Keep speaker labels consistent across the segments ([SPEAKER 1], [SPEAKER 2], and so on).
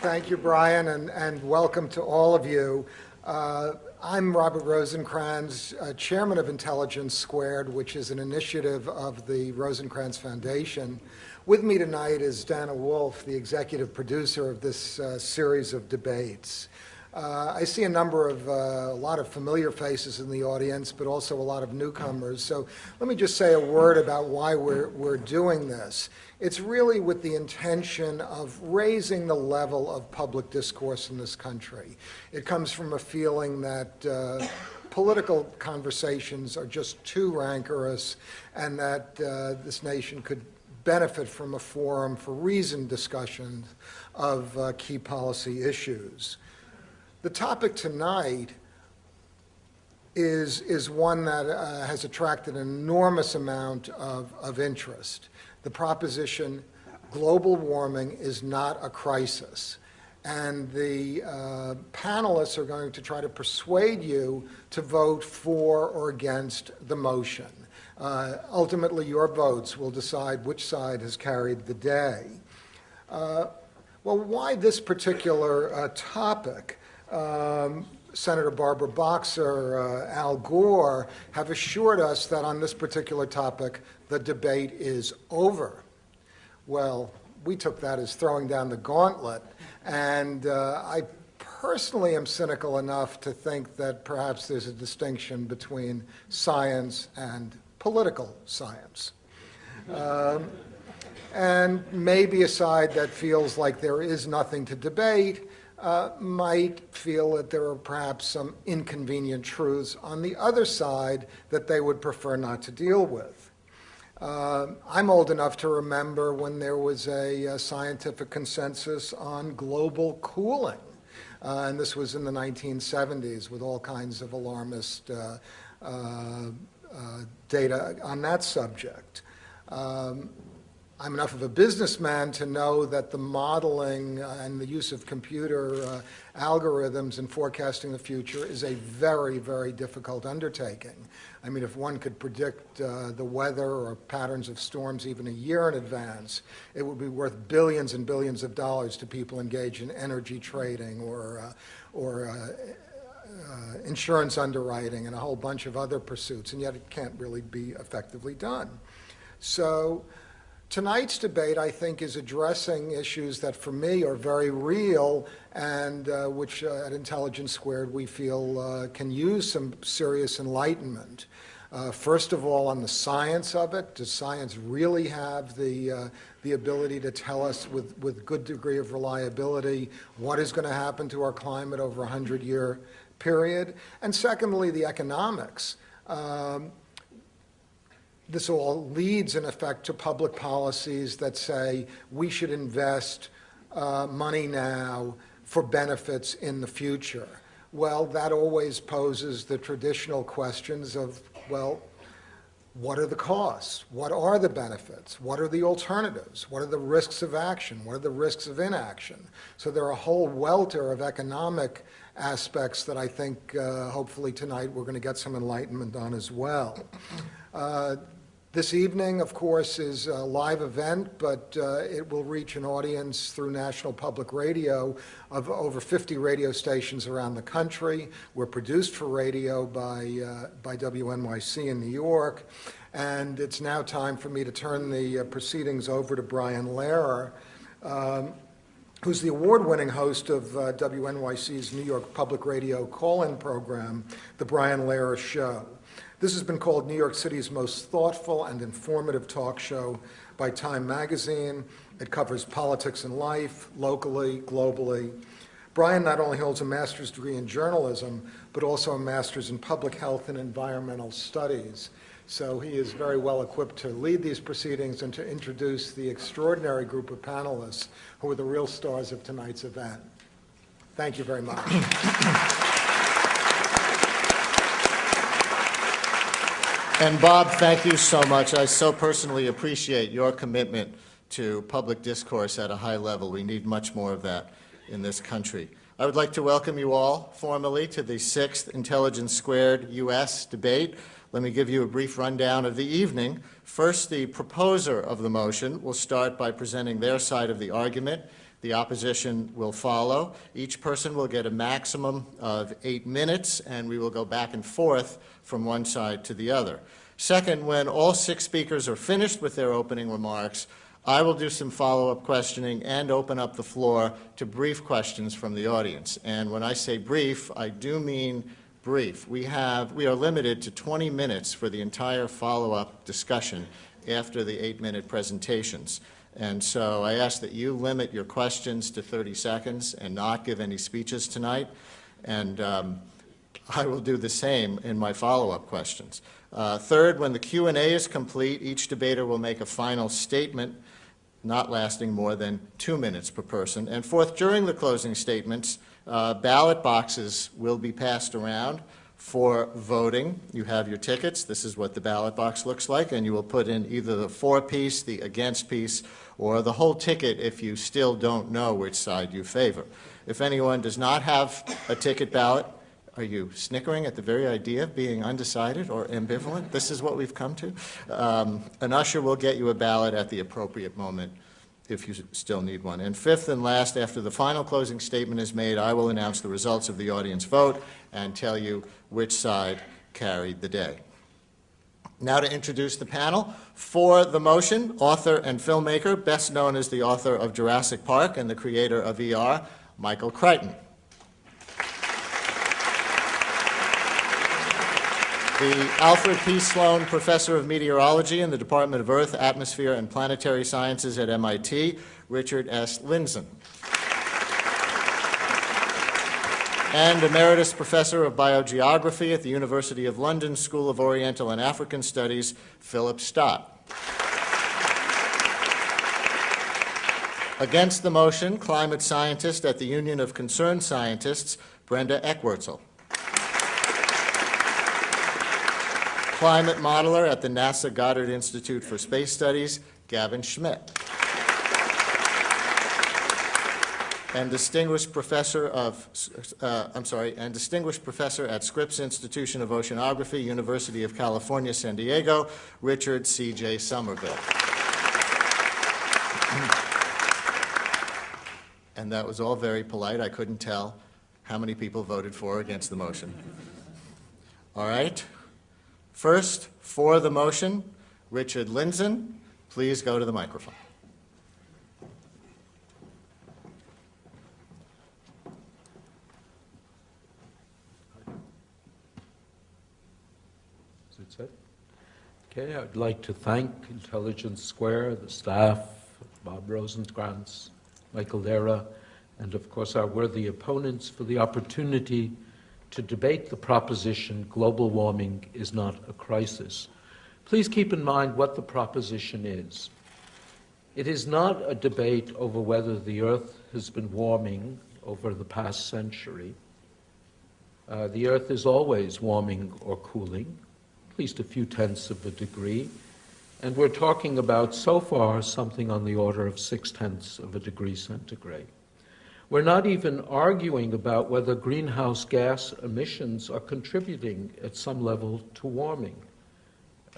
[SPEAKER 1] Thank you, Brian, and welcome to all of you. I'm Robert Rosencrans, chairman of Intelligence Squared, which is an initiative of the Rosencrans Foundation. With me tonight is Dana Wolf, the executive producer of this series of debates. I see a lot of familiar faces in the audience, but also a lot of newcomers. So let me just say a word about why we're doing this. It's really with the intention of raising the level of public discourse in this country. It comes from a feeling that political conversations are just too rancorous, and that this nation could benefit from a forum for reasoned discussion of key policy issues. The topic tonight is one that has attracted an enormous amount of interest. The proposition, global warming is not a crisis. And the panelists are going to try to persuade you to vote for or against the motion. Ultimately, your votes will decide which side has carried the day. Well, why this particular topic? Senator Barbara Boxer, Al Gore have assured us that on this particular topic, the debate is over. Well, we took that as throwing down the gauntlet, and I personally am cynical enough to think that perhaps there's a distinction between science and political science. And maybe a side that feels like there is nothing to debate might feel that there are perhaps some inconvenient truths on the other side that they would prefer not to deal with. I'm old enough to remember when there was a scientific consensus on global cooling, and this was in the 1970s with all kinds of alarmist data on that subject. I'm enough of a businessman to know that the modeling and the use of computer algorithms in forecasting the future is a very, very difficult undertaking. I mean, if one could predict the weather or patterns of storms even a year in advance, it would be worth billions and billions of dollars to people engaged in energy trading or insurance underwriting and a whole bunch of other pursuits, and yet it can't really be effectively done. So tonight's debate, I think, is addressing issues that for me are very real and which at Intelligence Squared we feel can use some serious enlightenment. First of all, on the science of it. Does science really have the ability to tell us with good degree of reliability what is going to happen to our climate over a 100-year period? And secondly, the economics. This all leads, in effect, to public policies that say we should invest money now for benefits in the future. Well, that always poses the traditional questions of, well, what are the costs? What are the benefits? What are the alternatives? What are the risks of action? What are the risks of inaction? So there are a whole welter of economic aspects that I think hopefully tonight we're going to get some enlightenment on as well. This evening, of course, is a live event, but it will reach an audience through National Public Radio of over 50 radio stations around the country. We're produced for radio by WNYC in New York, and it's now time for me to turn the proceedings over to Brian Lehrer, who's the award-winning host of WNYC's New York Public Radio call-in program, The Brian Lehrer Show. This has been called New York City's most thoughtful and informative talk show by Time Magazine. It covers politics and life, locally, globally. Brian not only holds a master's degree in journalism, but also a master's in public health and environmental studies. So he is very well equipped to lead these proceedings and to introduce the extraordinary group of panelists who are the real stars of tonight's event. Thank you very much.
[SPEAKER 2] And Bob, thank you so much. I so personally appreciate your commitment to public discourse at a high level. We need much more of that in this country. I would like to welcome you all formally to the 6th Intelligence Squared US debate. Let me give you a brief rundown of the evening. First, the proposer of the motion will start by presenting their side of the argument. The opposition will follow. Each person will get a maximum of 8 minutes, and we will go back and forth from one side to the other. Second, when all 6 speakers are finished with their opening remarks, I will do some follow-up questioning and open up the floor to brief questions from the audience. And when I say brief, I do mean brief. We are limited to 20 minutes for the entire follow-up discussion after the 8-minute presentations. And so I ask that you limit your questions to 30 seconds and not give any speeches tonight. And I will do the same in my follow-up questions. Third, when the Q&A is complete, each debater will make a final statement not lasting more than 2 minutes per person. And fourth, during the closing statements, ballot boxes will be passed around for voting. You have your tickets. This is what the ballot box looks like, and you will put in either the for piece, the against piece, or the whole ticket if you still don't know which side you favor. If anyone does not have a ticket ballot, are you snickering at the very idea of being undecided or ambivalent? This is what we've come to. An usher will get you a ballot at the appropriate moment if you still need one. And fifth and last, after the final closing statement is made, I will announce the results of the audience vote and tell you which side carried the day. Now to introduce the panel. For the motion, author and filmmaker, best known as the author of Jurassic Park and the creator of ER, Michael Crichton. The Alfred P. Sloan Professor of Meteorology in the Department of Earth, Atmosphere, and Planetary Sciences at MIT, Richard S. Lindzen. And Emeritus Professor of Biogeography at the University of London School of Oriental and African Studies, Philip Stott. Against the motion, climate scientist at the Union of Concerned Scientists, Brenda Ekwurzel. Climate modeler at the NASA Goddard Institute for Space Studies, Gavin Schmidt. And distinguished professor at Scripps Institution of Oceanography, University of California, San Diego, Richard C.J. Somerville. And that was all very polite. I couldn't tell how many people voted for or against the motion. All right. First, for the motion, Richard Lindzen. Please go to the microphone.
[SPEAKER 3] Is it set? Okay, I'd like to thank Intelligence Square, the staff, Bob Rosenkrantz, Michael Lehrer, and of course our worthy opponents for the opportunity to debate the proposition global warming is not a crisis. Please keep in mind what the proposition is. It is not a debate over whether the Earth has been warming over the past century. The Earth is always warming or cooling, at least a few tenths of a degree, and we're talking about, so far, something on the order of 6/10 of a degree centigrade. We're not even arguing about whether greenhouse gas emissions are contributing at some level to warming.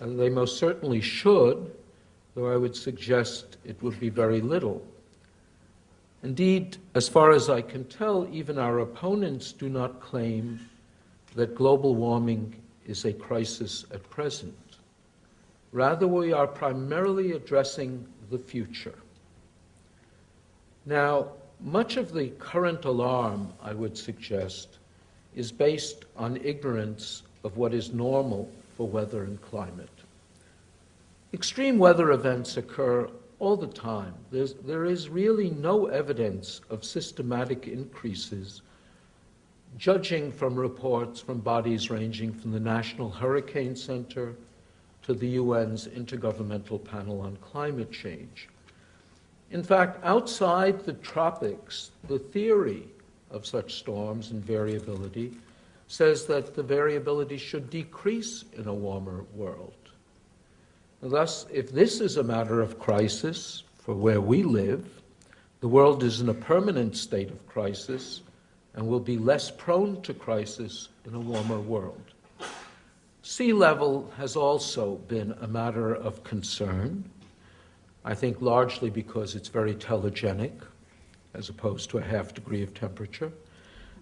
[SPEAKER 3] They most certainly should, though I would suggest it would be very little. Indeed, as far as I can tell, even our opponents do not claim that global warming is a crisis at present. Rather, we are primarily addressing the future. Now, much of the current alarm, I would suggest, is based on ignorance of what is normal for weather and climate. Extreme weather events occur all the time. There is really no evidence of systematic increases, judging from reports from bodies ranging from the National Hurricane Center to the UN's Intergovernmental Panel on Climate Change. In fact, outside the tropics, the theory of such storms and variability says that the variability should decrease in a warmer world. And thus, if this is a matter of crisis for where we live, the world is in a permanent state of crisis and will be less prone to crisis in a warmer world. Sea level has also been a matter of concern, I think largely because it's very telegenic. as opposed to a half degree of temperature.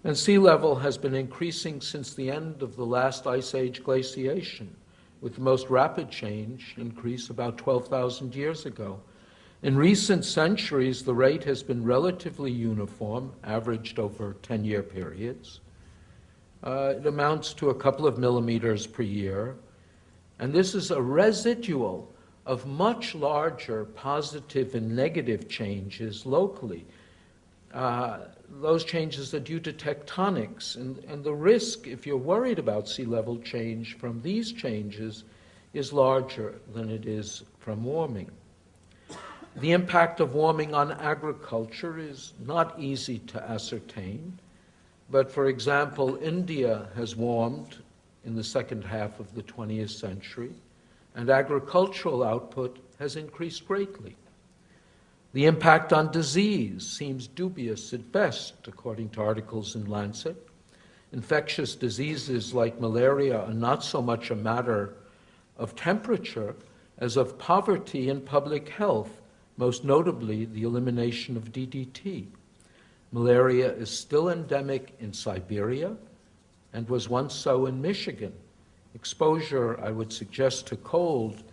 [SPEAKER 3] And sea level has been increasing since the end of the last ice age glaciation, with the most rapid change increase about 12,000 years ago. In recent centuries, the rate has been relatively uniform, averaged over 10-year periods. It amounts to a couple of millimeters per year, and this is a residual of much larger positive and negative changes locally. Those changes are due to tectonics, and the risk, if you're worried about sea level change from these changes, is larger than it is from warming. The impact of warming on agriculture is not easy to ascertain, but for example, India has warmed in the second half of the 20th century, and agricultural output has increased greatly. The impact on disease seems dubious at best, according to articles in Lancet. Infectious diseases like malaria are not so much a matter of temperature as of poverty and public health, most notably the elimination of DDT. Malaria is still endemic in Siberia and was once so in Michigan. Exposure, I would suggest, to cold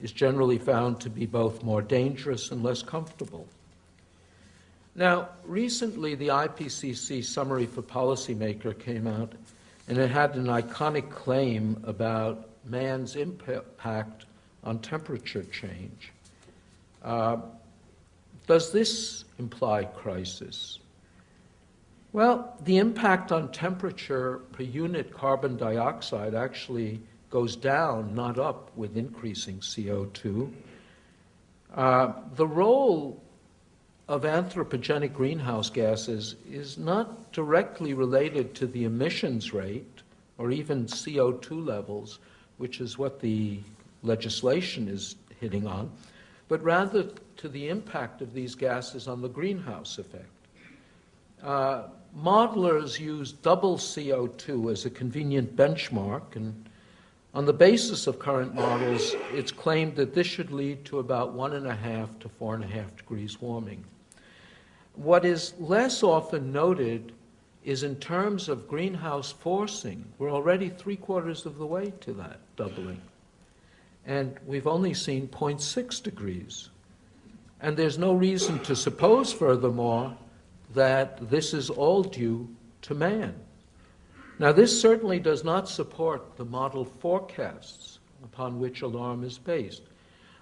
[SPEAKER 3] is generally found to be both more dangerous and less comfortable. Now, recently the IPCC Summary for Policymaker came out, and it had an iconic claim about man's impact on temperature change. Does this imply crisis? Well, the impact on temperature per unit carbon dioxide actually goes down, not up, with increasing CO2. The role of anthropogenic greenhouse gases is not directly related to the emissions rate or even CO2 levels, which is what the legislation is hitting on, but rather to the impact of these gases on the greenhouse effect. Modelers use double CO2 as a convenient benchmark, and on the basis of current models, it's claimed that this should lead to about 1.5 to 4.5 degrees warming. What is less often noted is in terms of greenhouse forcing, we're already 3/4 of the way to that doubling. And we've only seen 0.6 degrees. And there's no reason to suppose, furthermore, that this is all due to man. Now, this certainly does not support the model forecasts upon which alarm is based.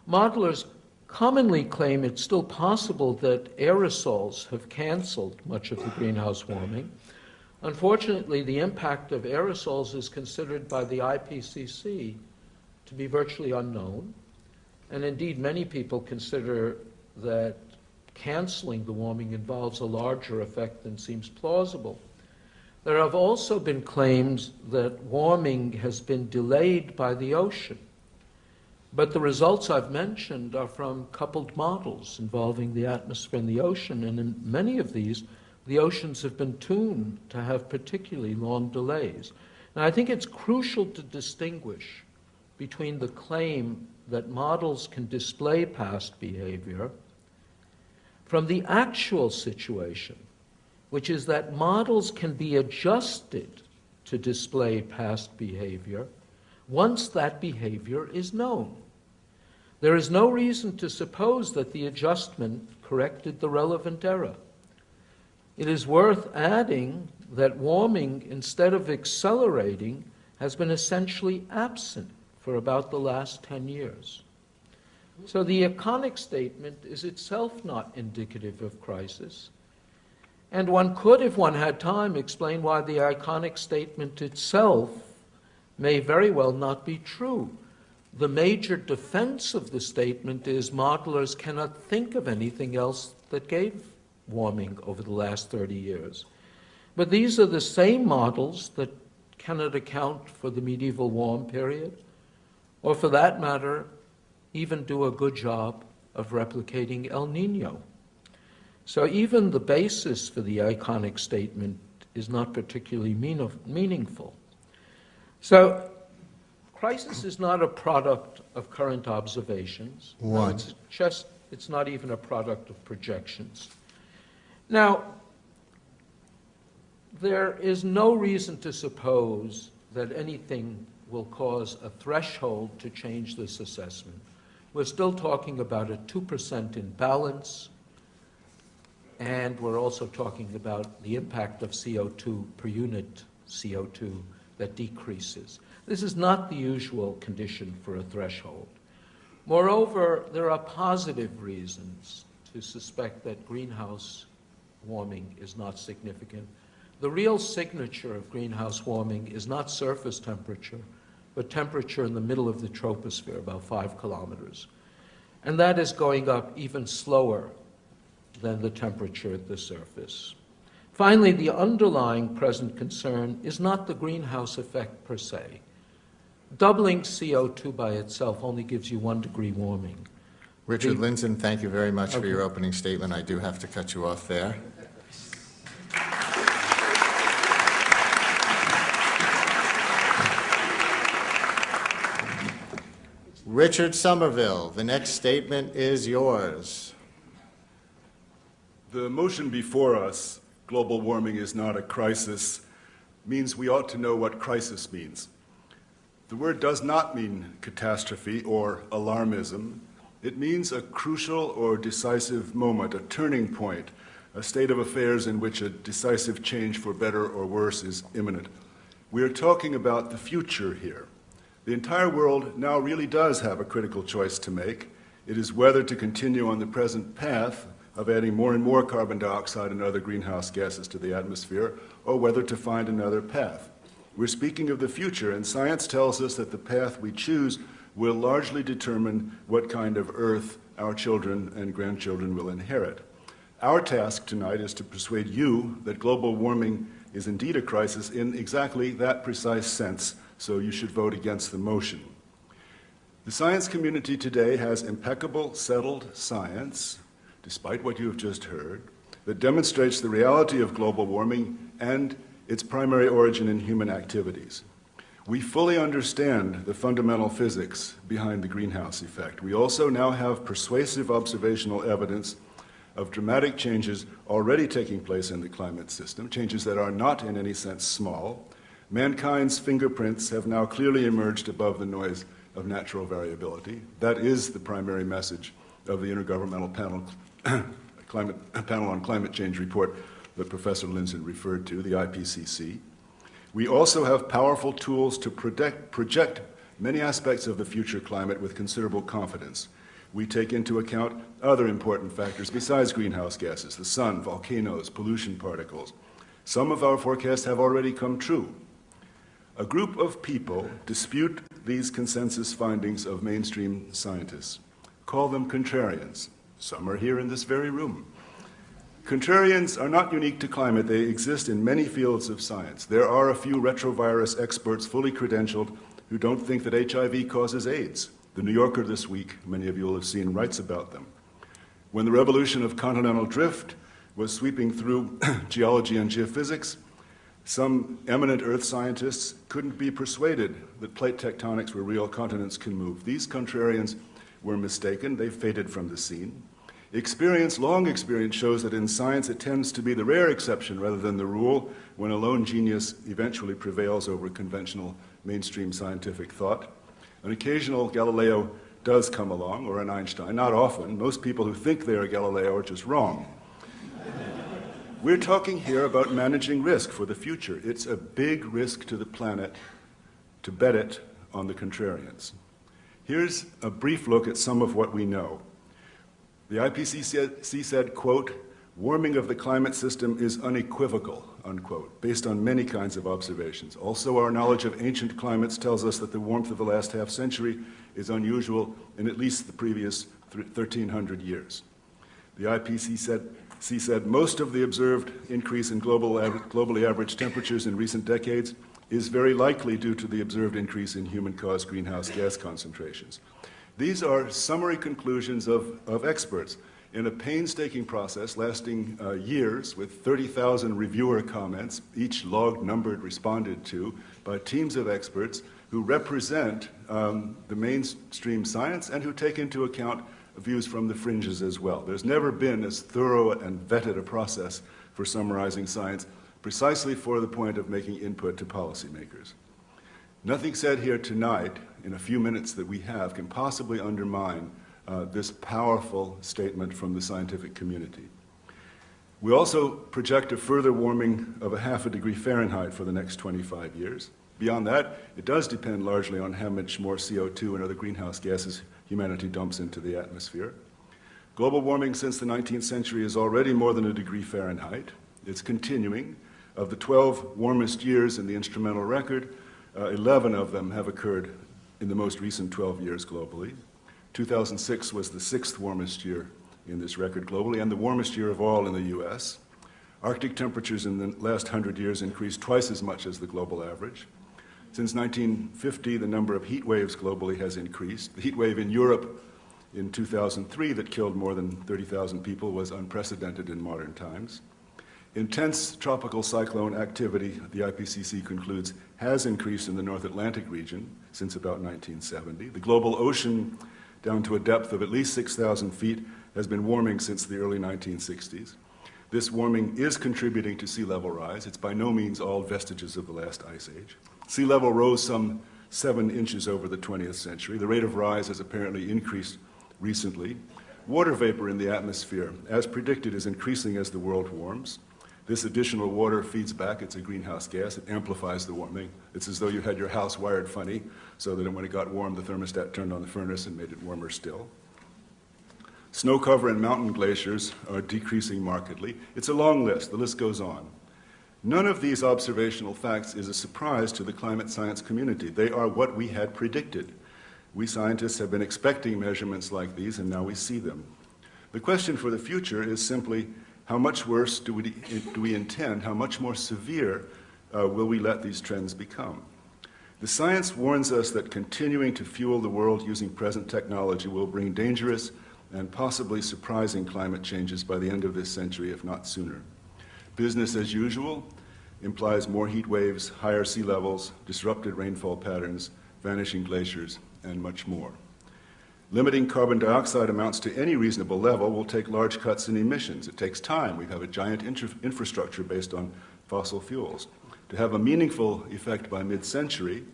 [SPEAKER 3] Modelers commonly claim it's still possible that aerosols have canceled much of the greenhouse warming. Unfortunately, the impact of aerosols is considered by the IPCC to be virtually unknown, and indeed many people consider that canceling the warming involves a larger effect than seems plausible. There have also been claims that warming has been delayed by the ocean, but the results I've mentioned are from coupled models involving the atmosphere and the ocean, and in many of these, the oceans have been tuned to have particularly long delays. And I think it's crucial to distinguish between the claim that models can display past behavior from the actual situation, which is that models can be adjusted to display past behavior once that behavior is known. There is no reason to suppose that the adjustment corrected the relevant error. It is worth adding that warming, instead of accelerating, has been essentially absent for about the last 10 years. So the iconic statement is itself not indicative of crisis. And one could, if one had time, explain why the iconic statement itself may very well not be true. The major defense of the statement is modelers cannot think of anything else that gave warming over the last 30 years. But these are the same models that cannot account for the medieval warm period, or for that matter, even do a good job of replicating El Nino. So even the basis for the iconic statement is not particularly meaningful. So crisis is not a product of current observations. No, it's not even a product of projections. Now, there is no reason to suppose that anything will cause a threshold to change this assessment. We're still talking about a 2% imbalance, and we're also talking about the impact of CO2 per unit CO2 that decreases. This is not the usual condition for a threshold. Moreover, there are positive reasons to suspect that greenhouse warming is not significant. The real signature of greenhouse warming is not surface temperature, but temperature in the middle of the troposphere, about 5 kilometers. And that is going up even slower than the temperature at the surface. Finally, the underlying present concern is not the greenhouse effect per se. Doubling CO2 by itself only gives you 1 degree warming.
[SPEAKER 2] Richard Lindzen, thank you very much for your opening statement. I do have to cut you off there. Richard Somerville, the next statement is yours.
[SPEAKER 4] The motion before us, global warming is not a crisis, means we ought to know what crisis means. The word does not mean catastrophe or alarmism. It means a crucial or decisive moment, a turning point, a state of affairs in which a decisive change for better or worse is imminent. We are talking about the future here. The entire world now really does have a critical choice to make. It is whether to continue on the present path of adding more and more carbon dioxide and other greenhouse gases to the atmosphere, or whether to find another path. We're speaking of the future, and science tells us that the path we choose will largely determine what kind of Earth our children and grandchildren will inherit. Our task tonight is to persuade you that global warming is indeed a crisis in exactly that precise sense, so you should vote against the motion. The science community today has impeccable, settled science, despite what you have just heard, that demonstrates the reality of global warming and its primary origin in human activities. We fully understand the fundamental physics behind the greenhouse effect. We also now have persuasive observational evidence of dramatic changes already taking place in the climate system, changes that are not in any sense small. Mankind's fingerprints have now clearly emerged above the noise of natural variability. That is the primary message of the Intergovernmental Panel on Climate Change report that Professor Lindzen referred to, the IPCC. We also have powerful tools to project many aspects of the future climate with considerable confidence. We take into account other important factors besides greenhouse gases, the sun, volcanoes, pollution particles. Some of our forecasts have already come true. A group of people dispute these consensus findings of mainstream scientists. Call them contrarians. Some are here in this very room. Contrarians are not unique to climate. They exist in many fields of science. There are a few retrovirus experts fully credentialed who don't think that HIV causes AIDS. The New Yorker this week, many of you will have seen, writes about them. When the revolution of continental drift was sweeping through geology and geophysics, some eminent Earth scientists couldn't be persuaded that plate tectonics were real, continents can move. These contrarians were mistaken. They faded from the scene. Long experience shows that in science it tends to be the rare exception rather than the rule when a lone genius eventually prevails over conventional mainstream scientific thought. An occasional Galileo does come along, or an Einstein, not often. Most people who think they are Galileo are just wrong. We're talking here about managing risk for the future. It's a big risk to the planet to bet it on the contrarians. Here's a brief look at some of what we know. The IPCC said, quote, warming of the climate system is unequivocal, unquote, based on many kinds of observations. Also, our knowledge of ancient climates tells us that the warmth of the last half century is unusual in at least the previous 1,300 years. The IPCC said most of the observed increase in globally average temperatures in recent decades is very likely due to the observed increase in human-caused greenhouse gas concentrations. These are summary conclusions of experts in a painstaking process lasting years with 30,000 reviewer comments, each logged, numbered, responded to by teams of experts who represent the mainstream science and who take into account views from the fringes as well. There's never been as thorough and vetted a process for summarizing science, precisely for the point of making input to policymakers. Nothing said here tonight, in a few minutes that we have, can possibly undermine this powerful statement from the scientific community. We also project a further warming of 0.5 degree Fahrenheit for the next 25 years. Beyond that, it does depend largely on how much more CO2 and other greenhouse gases humanity dumps into the atmosphere. Global warming since the 19th century is already more than 1 degree Fahrenheit. It's continuing. Of the 12 warmest years in the instrumental record, 11 of them have occurred in the most recent 12 years globally. 2006 was the 6th warmest year in this record globally, and the warmest year of all in the US. Arctic temperatures in the last 100 years increased twice as much as the global average. Since 1950, the number of heat waves globally has increased. The heat wave in Europe in 2003 that killed more than 30,000 people was unprecedented in modern times. Intense tropical cyclone activity, the IPCC concludes, has increased in the North Atlantic region since about 1970. The global ocean, down to a depth of at least 6,000 feet, has been warming since the early 1960s. This warming is contributing to sea level rise. It's by no means all vestiges of the last ice age. Sea level rose some 7 inches over the 20th century. The rate of rise has apparently increased recently. Water vapor in the atmosphere, as predicted, is increasing as the world warms. This additional water feeds back. It's a greenhouse gas. It amplifies the warming. It's as though you had your house wired funny so that when it got warm, the thermostat turned on the furnace and made it warmer still. Snow cover and mountain glaciers are decreasing markedly. It's a long list. The list goes on. None of these observational facts is a surprise to the climate science community. They are what we had predicted. We scientists have been expecting measurements like these, and now we see them. The question for the future is simply, how much worse do we intend, how much more severe will we let these trends become? The science warns us that continuing to fuel the world using present technology will bring dangerous and possibly surprising climate changes by the end of this century, if not sooner. Business as usual implies more heat waves, higher sea levels, disrupted rainfall patterns, vanishing glaciers, and much more. Limiting carbon dioxide amounts to any reasonable level will take large cuts in emissions. It takes time. We have a giant infrastructure based on fossil fuels. To have a meaningful effect by mid-century,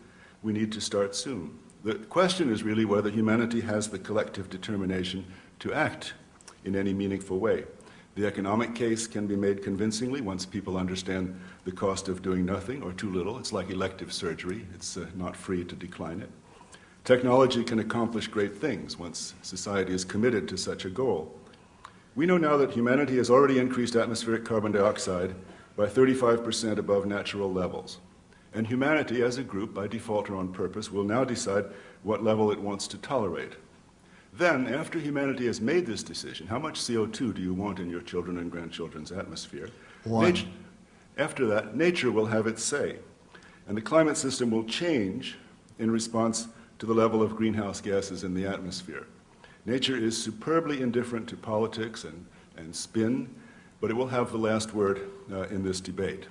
[SPEAKER 4] we need to start soon. The question is really whether humanity has the collective determination to act in any meaningful way. The economic case can be made convincingly once people understand the cost of doing nothing or too little. It's like elective surgery. It's not free to decline it. Technology can accomplish great things once society is committed to such a goal. We know now that humanity has already increased atmospheric carbon dioxide by 35% above natural levels. And humanity, as a group, by default or on purpose, will now decide what level it wants to tolerate. Then, after humanity has made this decision, how much CO2 do you want in your children and grandchildren's atmosphere? After that, nature will have its say. And the climate system will change in response to the level of greenhouse gases in the atmosphere. Nature is superbly indifferent to politics and spin, but it will have the last word in this debate.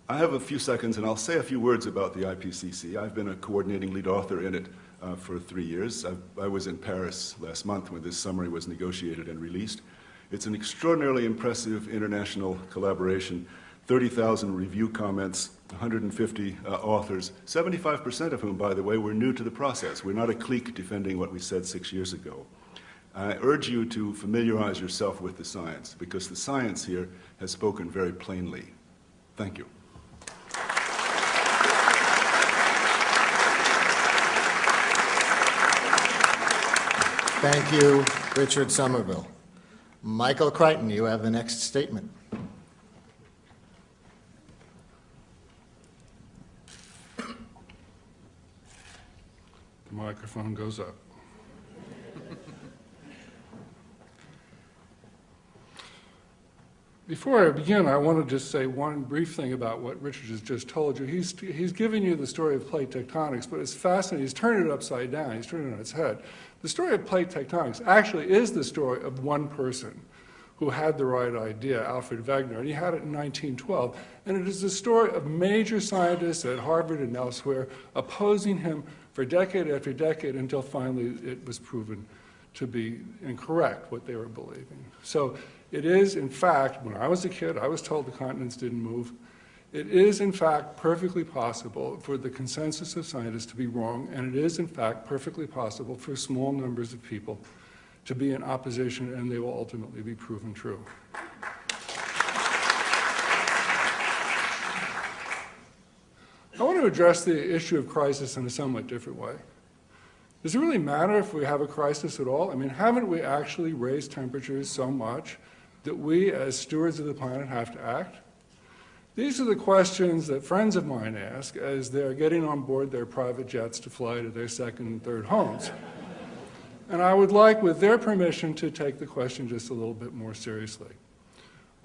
[SPEAKER 4] I have a few seconds, and I'll say a few words about the IPCC. I've been a coordinating lead author in it for 3 years. I was in Paris last month when this summary was negotiated and released. It's an extraordinarily impressive international collaboration. 30,000 review comments, 150 authors, 75% of whom, by the way, were new to the process. We're not a clique defending what we said 6 years ago. I urge you to familiarize yourself with the science, because the science here has spoken very plainly. Thank you.
[SPEAKER 2] Thank you, Richard Somerville. Michael Crichton, you have the next statement.
[SPEAKER 5] The microphone goes up. Before I begin, I want to just say one brief thing about what Richard has just told you. He's given you the story of plate tectonics, but it's fascinating. He's turned it upside down. He's turned it on its head. The story of plate tectonics actually is the story of one person who had the right idea, Alfred Wegener, and he had it in 1912. And it is the story of major scientists at Harvard and elsewhere opposing him for decade after decade until finally it was proven to be incorrect, what they were believing. So it is, in fact, when I was a kid, I was told the continents didn't move. It is, in fact, perfectly possible for the consensus of scientists to be wrong, and it is, in fact, perfectly possible for small numbers of people to be in opposition, and they will ultimately be proven true. I want to address the issue of crisis in a somewhat different way. Does it really matter if we have a crisis at all? I mean, haven't we actually raised temperatures so much that we, as stewards of the planet, have to act? These are the questions that friends of mine ask as they're getting on board their private jets to fly to their second and third homes. And I would like, with their permission, to take the question just a little bit more seriously.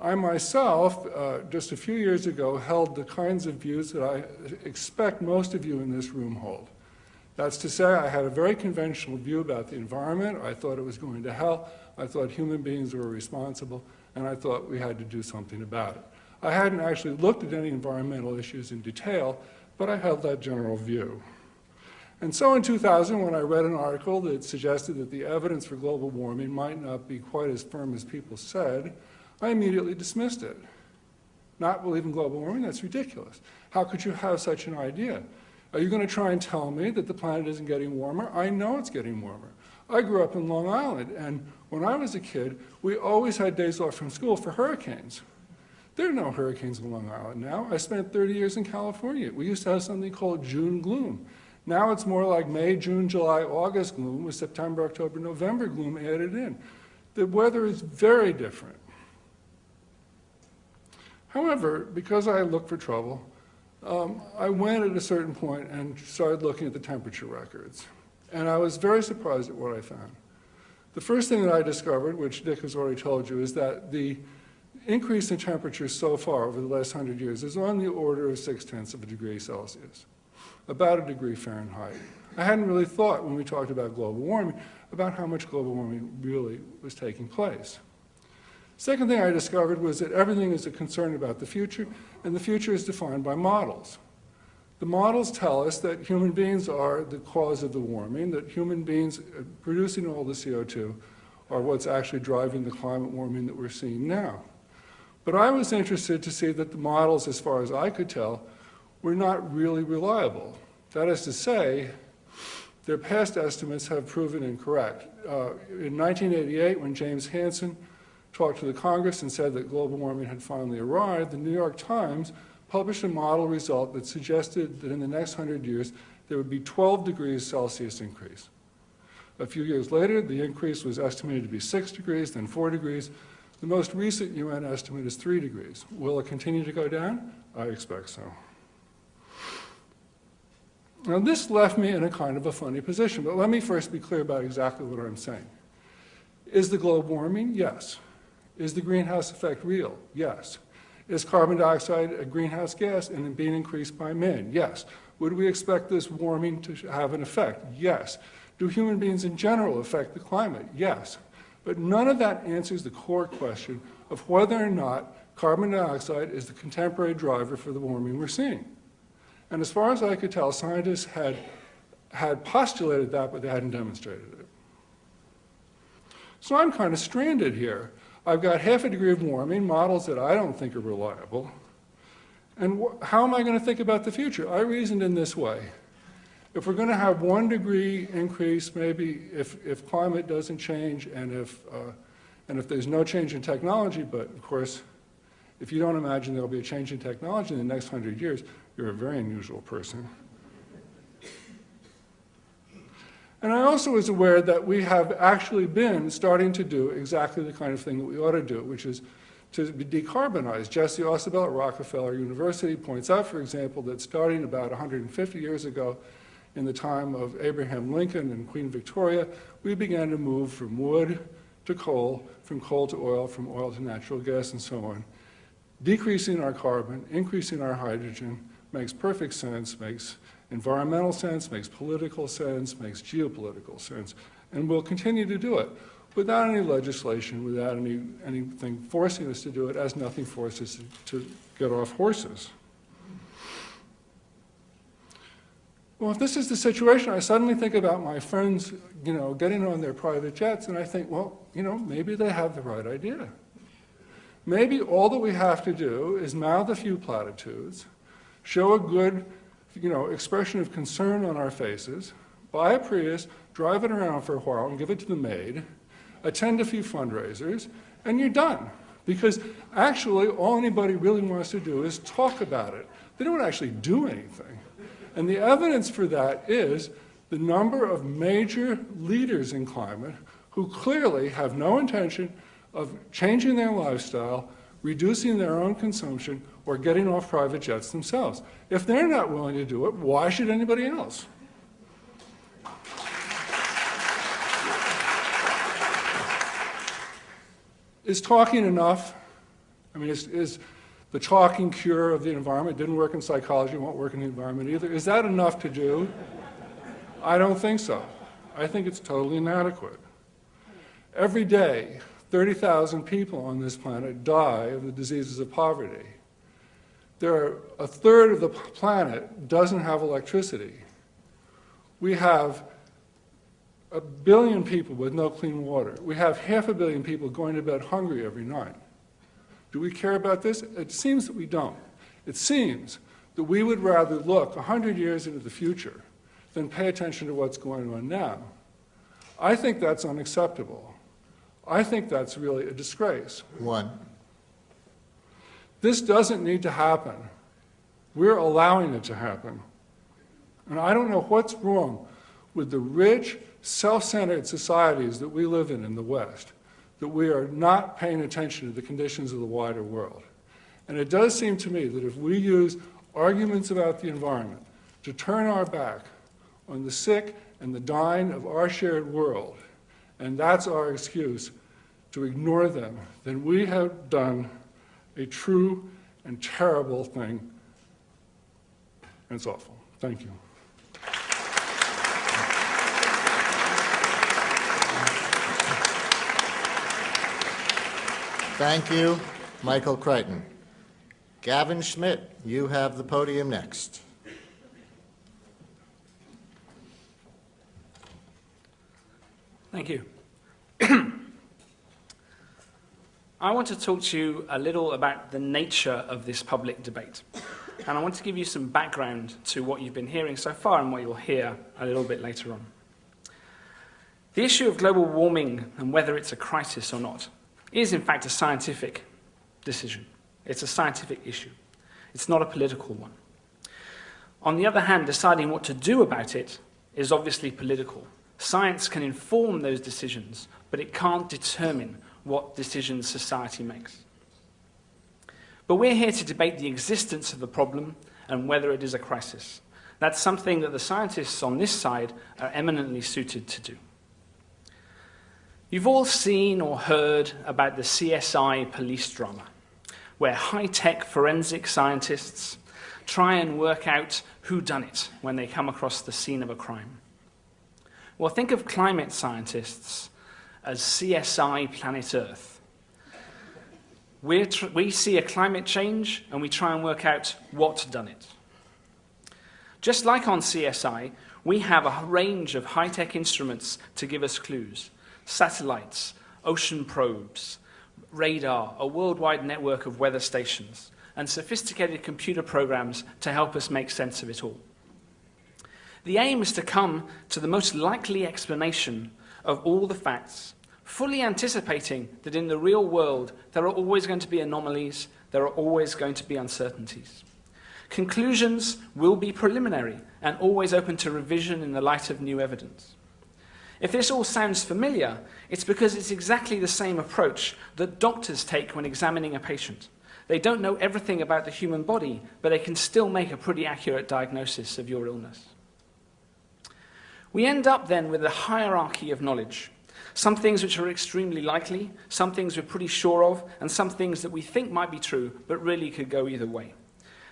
[SPEAKER 5] I myself, just a few years ago, held the kinds of views that I expect most of you in this room hold. That's to say, I had a very conventional view about the environment. I thought it was going to hell. I thought human beings were responsible, and I thought we had to do something about it. I hadn't actually looked at any environmental issues in detail, but I held that general view. And so in 2000, when I read an article that suggested that the evidence for global warming might not be quite as firm as people said, I immediately dismissed it. Not believe in global warming? That's ridiculous. How could you have such an idea? Are you going to try and tell me that the planet isn't getting warmer? I know it's getting warmer. I grew up in Long Island, and when I was a kid, we always had days off from school for hurricanes. There are no hurricanes in Long Island now. I spent 30 years in California. We used to have something called June gloom. Now it's more like May, June, July, August gloom with September, October, November gloom added in. The weather is very different. However, because I look for trouble, I went at a certain point and started looking at the temperature records. And I was very surprised at what I found. The first thing that I discovered, which Dick has already told you, is that the increase in temperature so far over the last 100 years is on the order of 0.6 of a degree Celsius, about a degree Fahrenheit. I hadn't really thought when we talked about global warming about how much global warming really was taking place. Second thing I discovered was that everything is a concern about the future, and the future is defined by models. The models tell us that human beings are the cause of the warming, that human beings producing all the CO2 are what's actually driving the climate warming that we're seeing now. But I was interested to see that the models, as far as I could tell, were not really reliable. That is to say, their past estimates have proven incorrect. In 1988, when James Hansen talked to the Congress and said that global warming had finally arrived, the New York Times published a model result that suggested that in the next 100 years, there would be 12 degrees Celsius increase. A few years later, the increase was estimated to be 6 degrees, then 4 degrees. The most recent UN estimate is 3 degrees. Will it continue to go down? I expect so. Now, this left me in a kind of a funny position, but let me first be clear about exactly what I'm saying. Is the globe warming? Yes. Is the greenhouse effect real? Yes. Is carbon dioxide a greenhouse gas and being increased by man? Yes. Would we expect this warming to have an effect? Yes. Do human beings in general affect the climate? Yes. But none of that answers the core question of whether or not carbon dioxide is the contemporary driver for the warming we're seeing. And as far as I could tell, scientists had postulated that, but they hadn't demonstrated it. So I'm kind of stranded here. I've got half a degree of warming, models that I don't think are reliable. And how am I going to think about the future? I reasoned in this way. If we're going to have 1 degree increase, maybe if climate doesn't change and if there's no change in technology, but of course, if you don't imagine there'll be a change in technology in the next 100 years, you're a very unusual person. And I also was aware that we have actually been starting to do exactly the kind of thing that we ought to do, which is to decarbonize. Jesse Ausubel at Rockefeller University points out, for example, that starting about 150 years ago, in the time of Abraham Lincoln and Queen Victoria, we began to move from wood to coal, from coal to oil, from oil to natural gas, and so on. Decreasing our carbon, increasing our hydrogen makes perfect sense, makes environmental sense, makes political sense, makes geopolitical sense, and we'll continue to do it without any legislation, without anything forcing us to do it, as nothing forces us to get off horses. Well, if this is the situation, I suddenly think about my friends, getting on their private jets, and I think, well, maybe they have the right idea. Maybe all that we have to do is mouth a few platitudes, show a good, expression of concern on our faces, buy a Prius, drive it around for a while and give it to the maid, attend a few fundraisers, and you're done. Because actually, all anybody really wants to do is talk about it. They don't actually do anything. And the evidence for that is the number of major leaders in climate who clearly have no intention of changing their lifestyle, reducing their own consumption, or getting off private jets themselves. If they're not willing to do it, why should anybody else? Is talking enough? I mean, is the talking cure of the environment? It didn't work in psychology, won't work in the environment either. Is that enough to do? I don't think so. I think it's totally inadequate. Every day, 30,000 people on this planet die of the diseases of poverty. A third of the planet doesn't have electricity. We have 1 billion people with no clean water. We have 500 million people going to bed hungry every night. Do we care about this? It seems that we don't. It seems that we would rather look 100 years into the future than pay attention to what's going on now. I think that's unacceptable. I think that's really a disgrace.
[SPEAKER 2] One.
[SPEAKER 5] This doesn't need to happen. We're allowing it to happen. And I don't know what's wrong with the rich, self-centered societies that we live in the West, that we are not paying attention to the conditions of the wider world. And it does seem to me that if we use arguments about the environment to turn our back on the sick and the dying of our shared world, and that's our excuse to ignore them, then we have done a true and terrible thing. And it's awful. Thank you.
[SPEAKER 2] Thank you, Michael Crichton. Gavin Schmidt, you have the podium next.
[SPEAKER 6] Thank you. I want to talk to you a little about the nature of this public debate. And I want to give you some background to what you've been hearing so far and what you'll hear a little bit later on. The issue of global warming and whether it's a crisis or not is in fact a scientific decision. It's a scientific issue. It's not a political one. On the other hand, deciding what to do about it is obviously political. Science can inform those decisions, but it can't determine what decisions society makes. But we're here to debate the existence of the problem and whether it is a crisis. That's something that the scientists on this side are eminently suited to do. You've all seen or heard about the CSI police drama, where high-tech forensic scientists try and work out who done it when they come across the scene of a crime. Well, think of climate scientists as CSI Planet Earth. We see a climate change and we try and work out what's done it. Just like on CSI, we have a range of high-tech instruments to give us clues. Satellites, ocean probes, radar, a worldwide network of weather stations, and sophisticated computer programs to help us make sense of it all. The aim is to come to the most likely explanation of all the facts, fully anticipating that in the real world there are always going to be anomalies, there are always going to be uncertainties. Conclusions will be preliminary and always open to revision in the light of new evidence. If this all sounds familiar, it's because it's exactly the same approach that doctors take when examining a patient. They don't know everything about the human body, but they can still make a pretty accurate diagnosis of your illness. We end up then with a hierarchy of knowledge. Some things which are extremely likely, some things we're pretty sure of, and some things that we think might be true, but really could go either way.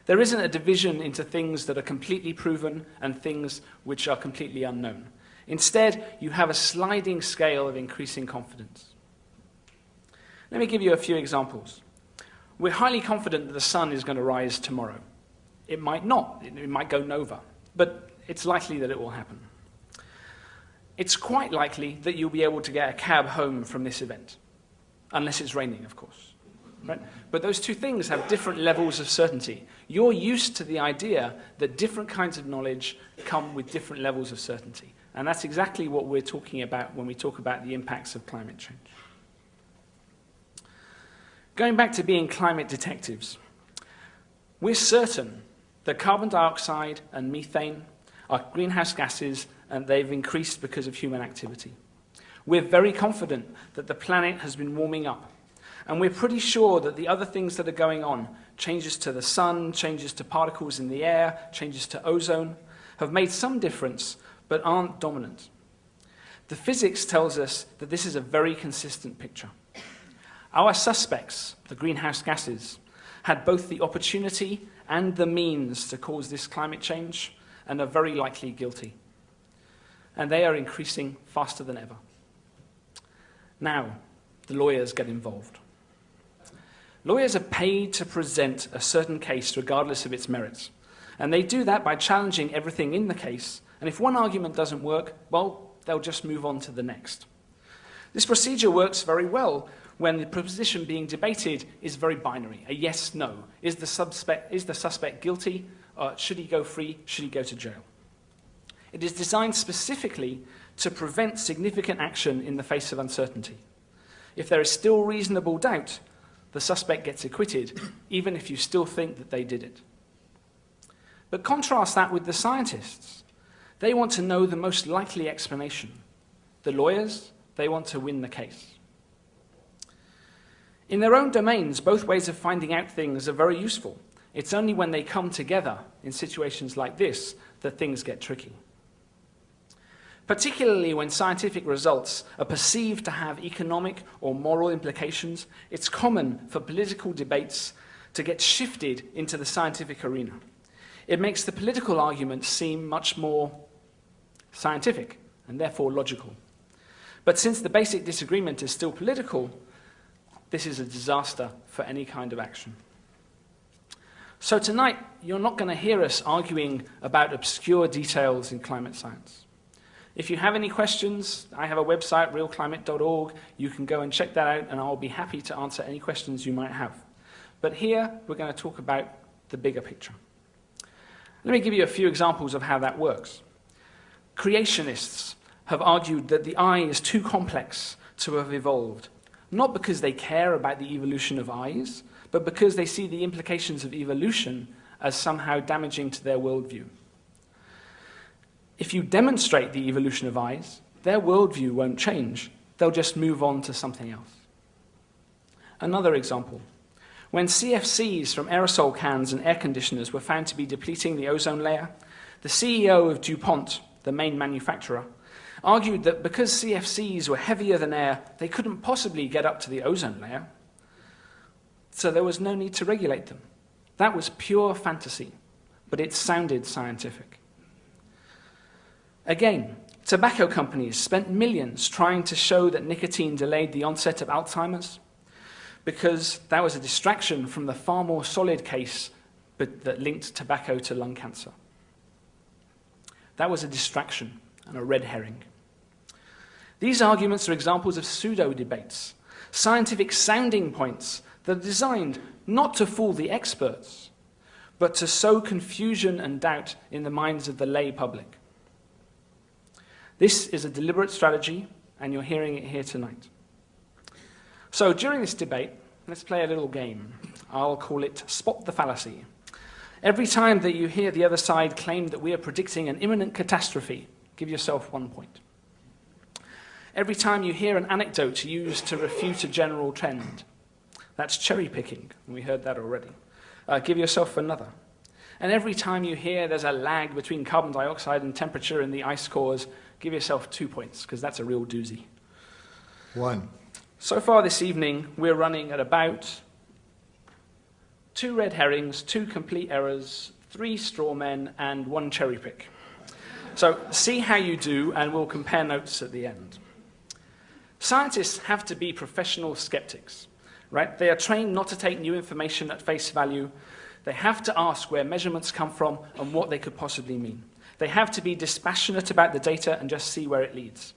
[SPEAKER 6] There isn't a division into things that are completely proven and things which are completely unknown. Instead, you have a sliding scale of increasing confidence. Let me give you a few examples. We're highly confident that the sun is going to rise tomorrow. It might not. It might go nova. But it's likely that it will happen. It's quite likely that you'll be able to get a cab home from this event, unless it's raining, of course. Right? But those two things have different levels of certainty. You're used to the idea that different kinds of knowledge come with different levels of certainty. And that's exactly what we're talking about when we talk about the impacts of climate change. Going back to being climate detectives, we're certain that carbon dioxide and methane are greenhouse gases, and they've increased because of human activity. We're very confident that the planet has been warming up, and we're pretty sure that the other things that are going on, changes to the sun, changes to particles in the air, changes to ozone, have made some difference, but aren't dominant. The physics tells us that this is a very consistent picture. Our suspects, the greenhouse gases, had both the opportunity and the means to cause this climate change, and are very likely guilty. And they are increasing faster than ever. Now, the lawyers get involved. Lawyers are paid to present a certain case regardless of its merits. And they do that by challenging everything in the case. And if one argument doesn't work, well, they'll just move on to the next. This procedure works very well when the proposition being debated is very binary, a yes-no. Is the suspect guilty? Should he go free? Should he go to jail? It is designed specifically to prevent significant action in the face of uncertainty. If there is still reasonable doubt, the suspect gets acquitted, even if you still think that they did it. But contrast that with the scientists. They want to know the most likely explanation. The lawyers, they want to win the case. In their own domains, both ways of finding out things are very useful. It's only when they come together in situations like this that things get tricky. Particularly when scientific results are perceived to have economic or moral implications, it's common for political debates to get shifted into the scientific arena. It makes the political argument seem much more scientific and therefore logical. But since the basic disagreement is still political, this is a disaster for any kind of action. So tonight, you're not going to hear us arguing about obscure details in climate science. If you have any questions, I have a website, realclimate.org. You can go and check that out, and I'll be happy to answer any questions you might have. But here, we're going to talk about the bigger picture. Let me give you a few examples of how that works. Creationists have argued that the eye is too complex to have evolved, not because they care about the evolution of eyes, but because they see the implications of evolution as somehow damaging to their worldview. If you demonstrate the evolution of eyes, their worldview won't change. They'll just move on to something else. Another example. When CFCs from aerosol cans and air conditioners were found to be depleting the ozone layer, the CEO of DuPont, the main manufacturer, argued that because CFCs were heavier than air, they couldn't possibly get up to the ozone layer, so there was no need to regulate them. That was pure fantasy, but it sounded scientific. Again, tobacco companies spent millions trying to show that nicotine delayed the onset of Alzheimer's, because that was a distraction from the far more solid case that linked tobacco to lung cancer. That was a distraction and a red herring. These arguments are examples of pseudo-debates, scientific sounding points that are designed not to fool the experts, but to sow confusion and doubt in the minds of the lay public. This is a deliberate strategy, and you're hearing it here tonight. So during this debate, let's play a little game. I'll call it Spot the Fallacy. Every time that you hear the other side claim that we are predicting an imminent catastrophe, give yourself 1 point. Every time you hear an anecdote used to refute a general trend, that's cherry picking, and we heard that already. Give yourself another. And every time you hear there's a lag between carbon dioxide and temperature in the ice cores, give yourself 2 points, because that's a real doozy.
[SPEAKER 2] 1.
[SPEAKER 6] So far this evening, we're running at about 2 red herrings, 2 complete errors, 3 straw men, and 1 cherry pick. So see how you do, and we'll compare notes at the end. Scientists have to be professional skeptics, right? They are trained not to take new information at face value. They have to ask where measurements come from and what they could possibly mean. They have to be dispassionate about the data and just see where it leads.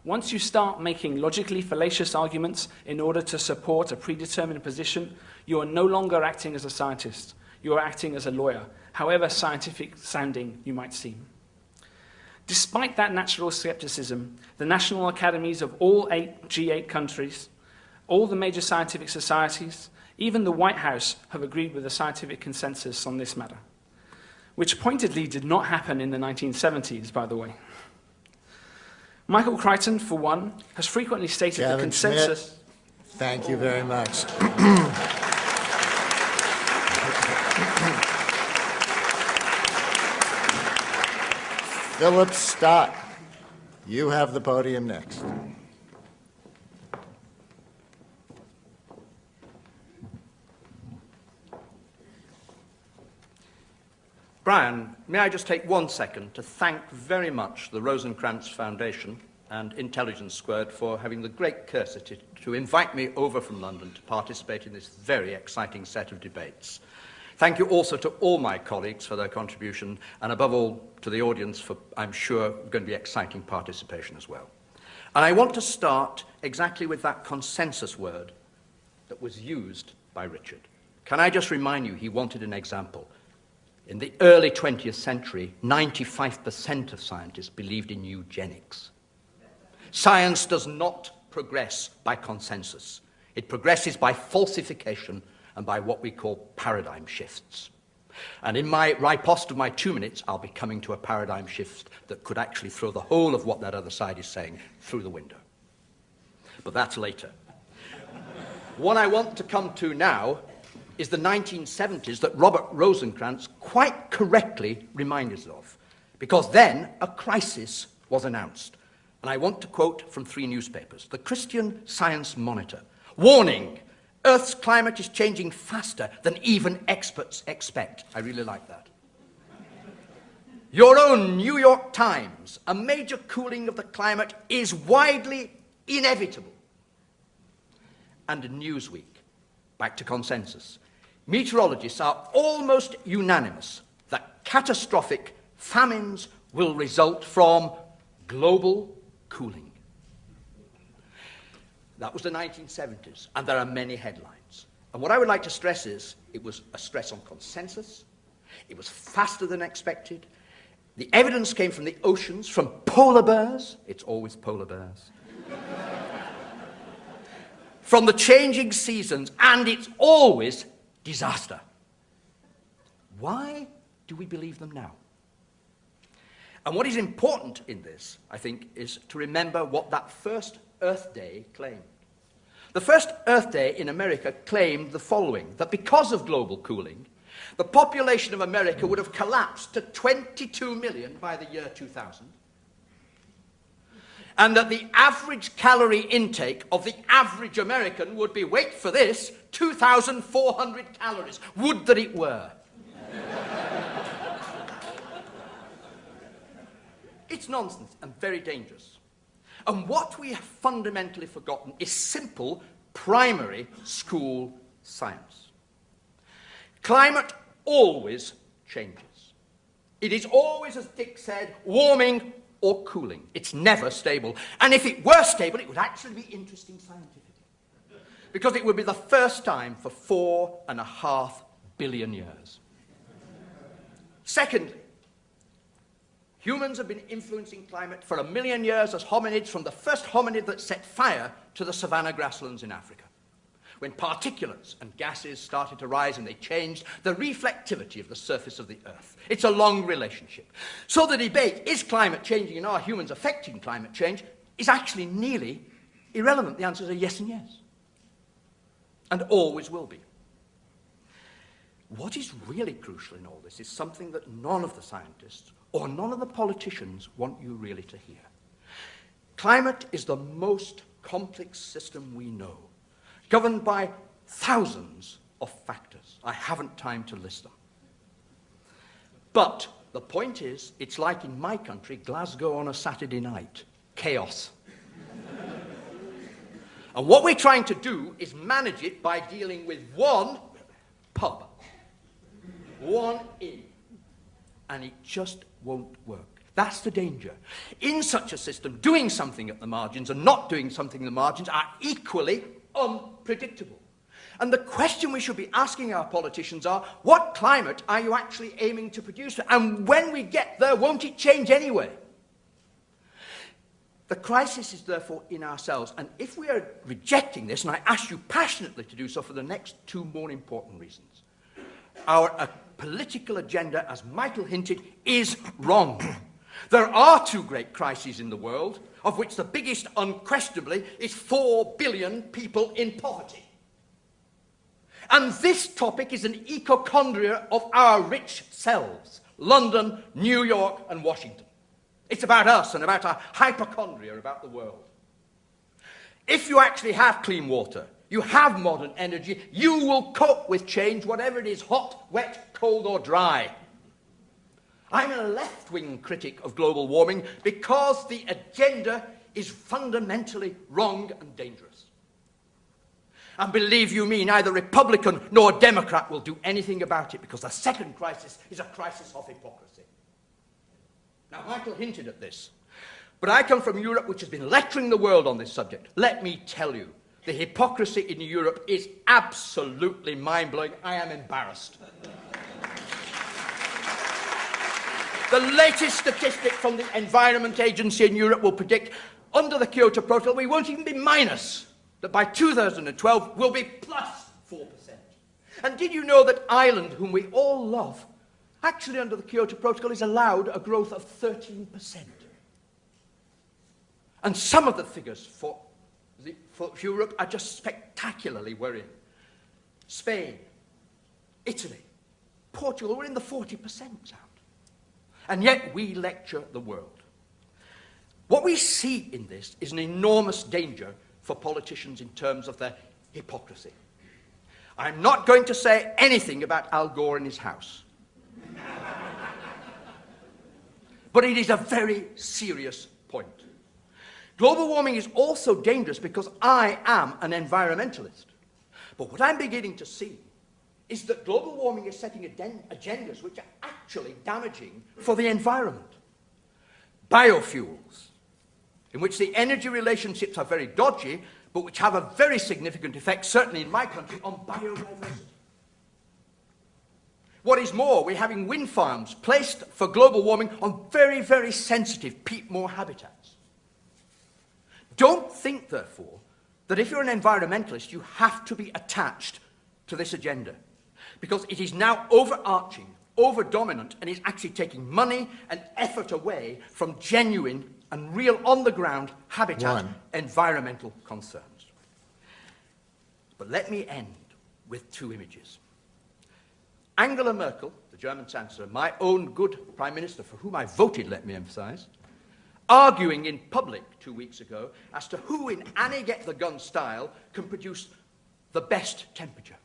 [SPEAKER 6] Once you start making logically fallacious arguments in order to support a predetermined position, you are no longer acting as a scientist. You are acting as a lawyer, however scientific sounding you might seem. Despite that natural skepticism, the national academies of all G8 countries, all the major scientific societies, even the White House have agreed with the scientific consensus on this matter, which pointedly did not happen in the 1970s, by the way. Michael Crichton, for one, has frequently stated
[SPEAKER 2] Gavin
[SPEAKER 6] the consensus...
[SPEAKER 2] Schmidt, thank you very much. Philip Stott, you have the podium next.
[SPEAKER 7] Brian, may I just take 1 second to thank very much the Rosencrantz Foundation and Intelligence Squared for having the great courtesy to invite me over from London to participate in this very exciting set of debates. Thank you also to all my colleagues for their contribution, and above all to the audience for, I'm sure, going to be exciting participation as well. And I want to start exactly with that consensus word that was used by Richard. Can I just remind you, he wanted an example. In the early 20th century, 95% of scientists believed in eugenics. Science does not progress by consensus. It progresses by falsification and by what we call paradigm shifts. And in my riposte of my 2 minutes, I'll be coming to a paradigm shift that could actually throw the whole of what that other side is saying through the window. But that's later. What I want to come to now is the 1970s that Robert Rosencrantz quite correctly reminded us of, because then a crisis was announced. And I want to quote from 3 newspapers. The Christian Science Monitor, warning, Earth's climate is changing faster than even experts expect. I really like that. Your own New York Times, a major cooling of the climate is widely inevitable. And Newsweek, back to consensus. Meteorologists are almost unanimous that catastrophic famines will result from global cooling. That was the 1970s, and there are many headlines. And what I would like to stress is, it was a stress on consensus, it was faster than expected, the evidence came from the oceans, from polar bears, it's always polar bears, from the changing seasons, and it's always disaster. Why do we believe them now? And what is important in this, I think, is to remember what that first Earth Day claimed. The first Earth Day in America claimed the following, that because of global cooling, the population of America would have collapsed to 22 million by the year 2000, and that the average calorie intake of the average American would be, wait for this, 2,400 calories. Would that it were. It's nonsense and very dangerous. And what we have fundamentally forgotten is simple primary school science. Climate always changes. It is always, as Dick said, warming or cooling. It's never stable. And if it were stable, it would actually be interesting scientifically, because it would be the first time for 4.5 billion years. Secondly, humans have been influencing climate for 1 million years as hominids, from the first hominid that set fire to the savanna grasslands in Africa, when particulates and gases started to rise and they changed the reflectivity of the surface of the Earth. It's a long relationship. So the debate, is climate changing and are humans affecting climate change, is actually nearly irrelevant. The answers are yes and yes, and always will be. What is really crucial in all this is something that none of the scientists or none of the politicians want you really to hear. Climate is the most complex system we know, governed by thousands of factors. I haven't time to list them. But the point is, it's like in my country, Glasgow on a Saturday night. Chaos. And what we're trying to do is manage it by dealing with one pub, one inn. And it just won't work. That's the danger. In such a system, doing something at the margins and not doing something at the margins are equally unpredictable. And the question we should be asking our politicians are, what climate are you actually aiming to produce? And when we get there, won't it change anyway? The crisis is therefore in ourselves. And if we are rejecting this, and I ask you passionately to do so for the next two more important reasons, our political agenda, as Michael hinted, is wrong. There are two great crises in the world, of which the biggest, unquestionably, is 4 billion people in poverty. And this topic is an echochondria of our rich selves, London, New York, and Washington. It's about us and about our hypochondria about the world. If you actually have clean water, you have modern energy, you will cope with change, whatever it is, hot, wet, cold, or dry. I'm a left-wing critic of global warming because the agenda is fundamentally wrong and dangerous. And believe you me, neither Republican nor Democrat will do anything about it, because the second crisis is a crisis of hypocrisy. Now, Michael hinted at this, but I come from Europe, which has been lecturing the world on this subject. Let me tell you, the hypocrisy in Europe is absolutely mind-blowing. I am embarrassed. The latest statistic from the Environment Agency in Europe will predict, under the Kyoto Protocol, we won't even be minus. That by 2012 will be plus 4%. And did you know that Ireland, whom we all love, actually under the Kyoto Protocol is allowed a growth of 13%? And some of the figures for Europe are just spectacularly worrying. Spain, Italy, Portugal, we're in the 40% zone. And yet we lecture the world. What we see in this is an enormous danger for politicians in terms of their hypocrisy. I'm not going to say anything about Al Gore and his house. But it is a very serious point. Global warming is also dangerous because I am an environmentalist. But what I'm beginning to see is that global warming is setting agendas which are actually damaging for the environment. Biofuels, in which the energy relationships are very dodgy, but which have a very significant effect, certainly in my country, on biodiversity. What is more, we're having wind farms placed for global warming on very, very sensitive peat moor habitats. Don't think, therefore, that if you're an environmentalist, you have to be attached to this agenda, because it is now overarching, over-dominant, and is actually taking money and effort away from genuine and real on-the-ground habitat environmental concerns. But let me end with two images. Angela Merkel, the German Chancellor, my own good Prime Minister, for whom I voted, let me emphasize, arguing in public 2 weeks ago as to who in Annie Get the Gun style can produce the best temperature.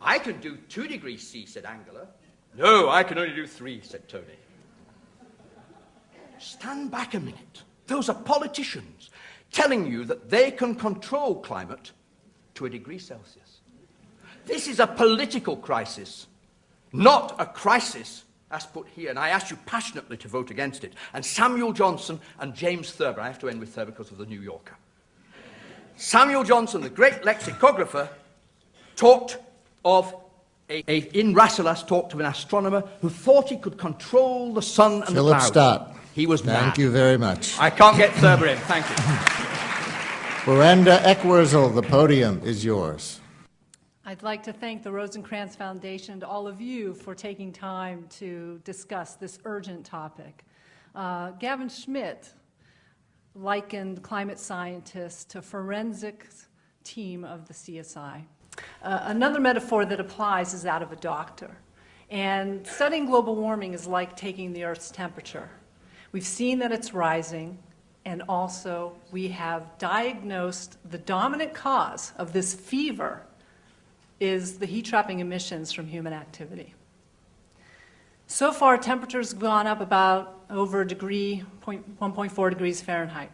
[SPEAKER 7] I can do 2 degrees C, said Angela. No, I can only do 3, said Tony. Stand back a minute. Those are politicians telling you that they can control climate to a degree Celsius. This is a political crisis, not a crisis as put here. And I ask you passionately to vote against it. And Samuel Johnson and James Thurber, I have to end with Thurber because of the New Yorker. Samuel Johnson, the great lexicographer, talked of in Rasselas talked of an astronomer who thought he could control the sun and the clouds.
[SPEAKER 2] Stott.
[SPEAKER 7] He was mad.
[SPEAKER 2] Thank you very much.
[SPEAKER 7] I can't get Thurber in. Thank you.
[SPEAKER 2] Brenda Ekwurzel, the podium is yours.
[SPEAKER 8] I'd like to thank the Rosencrantz Foundation and all of you for taking time to discuss this urgent topic. Gavin Schmidt likened climate scientists to forensics team of the CSI. Another metaphor that applies is that of a doctor. And studying global warming is like taking the Earth's temperature. We've seen that it's rising, and also we have diagnosed the dominant cause of this fever is the heat-trapping emissions from human activity. So far, temperature's gone up about over a degree, 1.4 degrees Fahrenheit.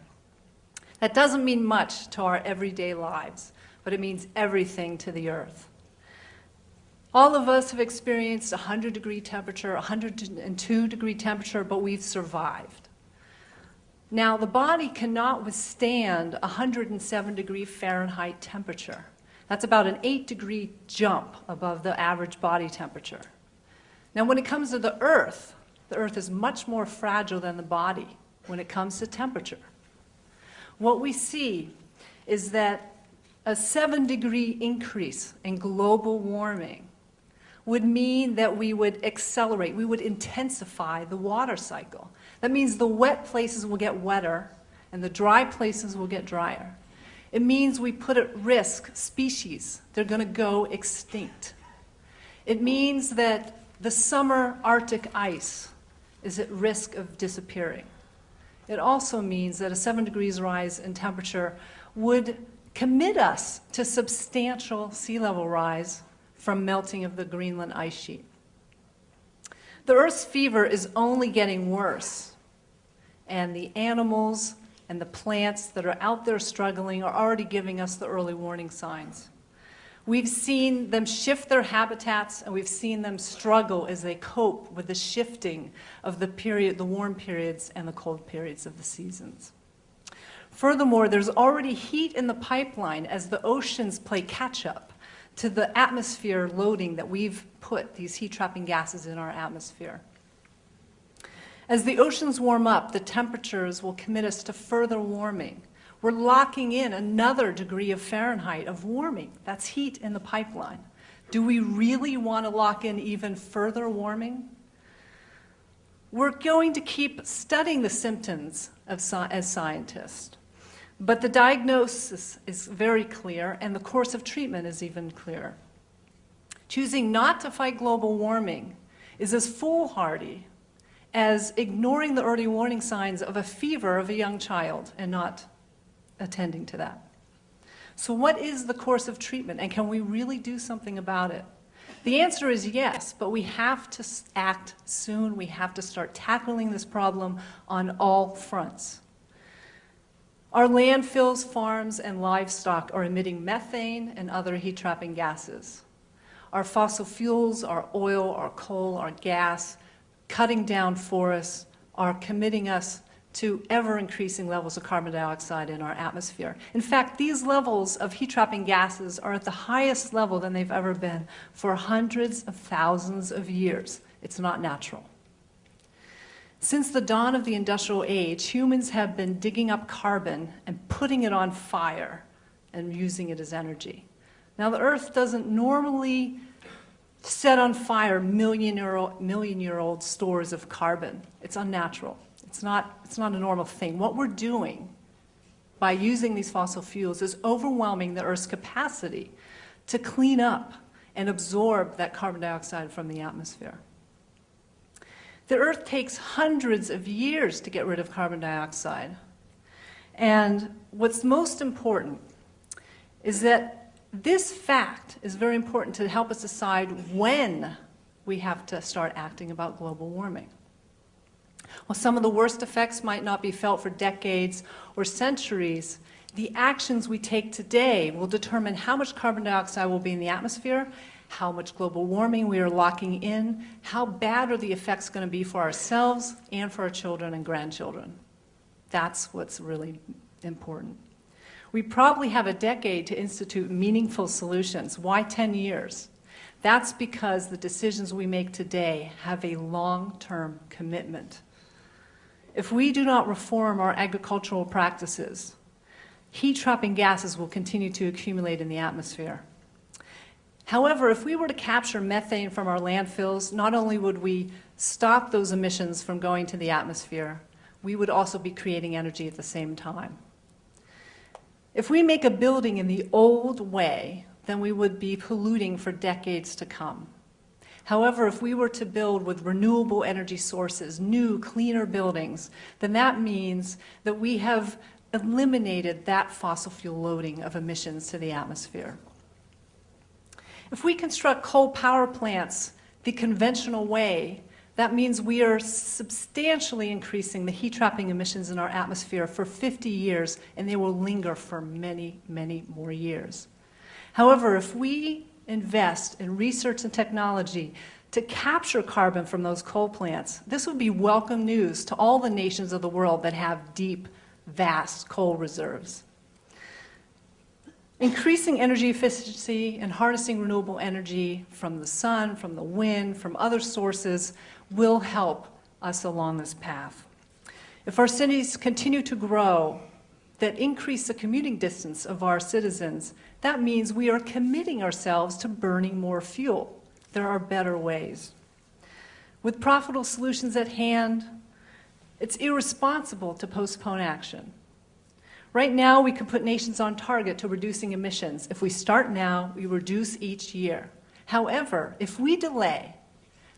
[SPEAKER 8] That doesn't mean much to our everyday lives, but it means everything to the Earth. All of us have experienced 100-degree temperature, 102-degree temperature, but we've survived. Now, the body cannot withstand 107-degree Fahrenheit temperature. That's about an 8-degree jump above the average body temperature. Now, when it comes to the Earth is much more fragile than the body when it comes to temperature. What we see is that a 7-degree increase in global warming would mean that we would accelerate, we would intensify the water cycle. That means the wet places will get wetter and the dry places will get drier. It means we put at risk species. They're going to go extinct. It means that the summer Arctic ice is at risk of disappearing. It also means that a 7 degrees rise in temperature would commit us to substantial sea level rise from melting of the Greenland ice sheet. The Earth's fever is only getting worse, and the animals and the plants that are out there struggling are already giving us the early warning signs. We've seen them shift their habitats, and we've seen them struggle as they cope with the shifting of the warm periods and the cold periods of the seasons. Furthermore, there's already heat in the pipeline as the oceans play catch-up to the atmosphere loading that we've put these heat-trapping gases in our atmosphere. As the oceans warm up, the temperatures will commit us to further warming. We're locking in another degree of Fahrenheit of warming. That's heat in the pipeline. Do we really want to lock in even further warming? We're going to keep studying the symptoms as scientists, but the diagnosis is very clear and the course of treatment is even clearer. Choosing not to fight global warming is as foolhardy as ignoring the early warning signs of a fever of a young child and not attending to that. So what is the course of treatment, and can we really do something about it? The answer is yes, but we have to act soon. We have to start tackling this problem on all fronts. Our landfills, farms, and livestock are emitting methane and other heat-trapping gases. Our fossil fuels, our oil, our coal, our gas, cutting down forests are committing us to ever-increasing levels of carbon dioxide in our atmosphere. In fact, these levels of heat-trapping gases are at the highest level than they've ever been for hundreds of thousands of years. It's not natural. Since the dawn of the industrial age, humans have been digging up carbon and putting it on fire and using it as energy. Now, the Earth doesn't normally set on fire million-year-old stores of carbon. It's unnatural. It's not a normal thing. What we're doing by using these fossil fuels is overwhelming the Earth's capacity to clean up and absorb that carbon dioxide from the atmosphere. The Earth takes hundreds of years to get rid of carbon dioxide. And what's most important is that this fact is very important to help us decide when we have to start acting about global warming. While some of the worst effects might not be felt for decades or centuries, the actions we take today will determine how much carbon dioxide will be in the atmosphere, how much global warming we are locking in, how bad are the effects going to be for ourselves and for our children and grandchildren. That's what's really important. We probably have a decade to institute meaningful solutions. Why 10 years? That's because the decisions we make today have a long-term commitment. If we do not reform our agricultural practices, heat-trapping gases will continue to accumulate in the atmosphere. However, if we were to capture methane from our landfills, not only would we stop those emissions from going to the atmosphere, we would also be creating energy at the same time. If we make a building in the old way, then we would be polluting for decades to come. However, if we were to build with renewable energy sources, new, cleaner buildings, then that means that we have eliminated that fossil fuel loading of emissions to the atmosphere. If we construct coal power plants the conventional way, that means we are substantially increasing the heat-trapping emissions in our atmosphere for 50 years, and they will linger for many, many more years. However, if we invest in research and technology to capture carbon from those coal plants, this would be welcome news to all the nations of the world that have deep, vast coal reserves. Increasing energy efficiency and harnessing renewable energy from the sun, from the wind, from other sources will help us along this path. If our cities continue to grow, that increase the commuting distance of our citizens, that means we are committing ourselves to burning more fuel. There are better ways. With profitable solutions at hand, it's irresponsible to postpone action. Right now, we can put nations on target to reducing emissions. If we start now, we reduce each year. However, if we delay,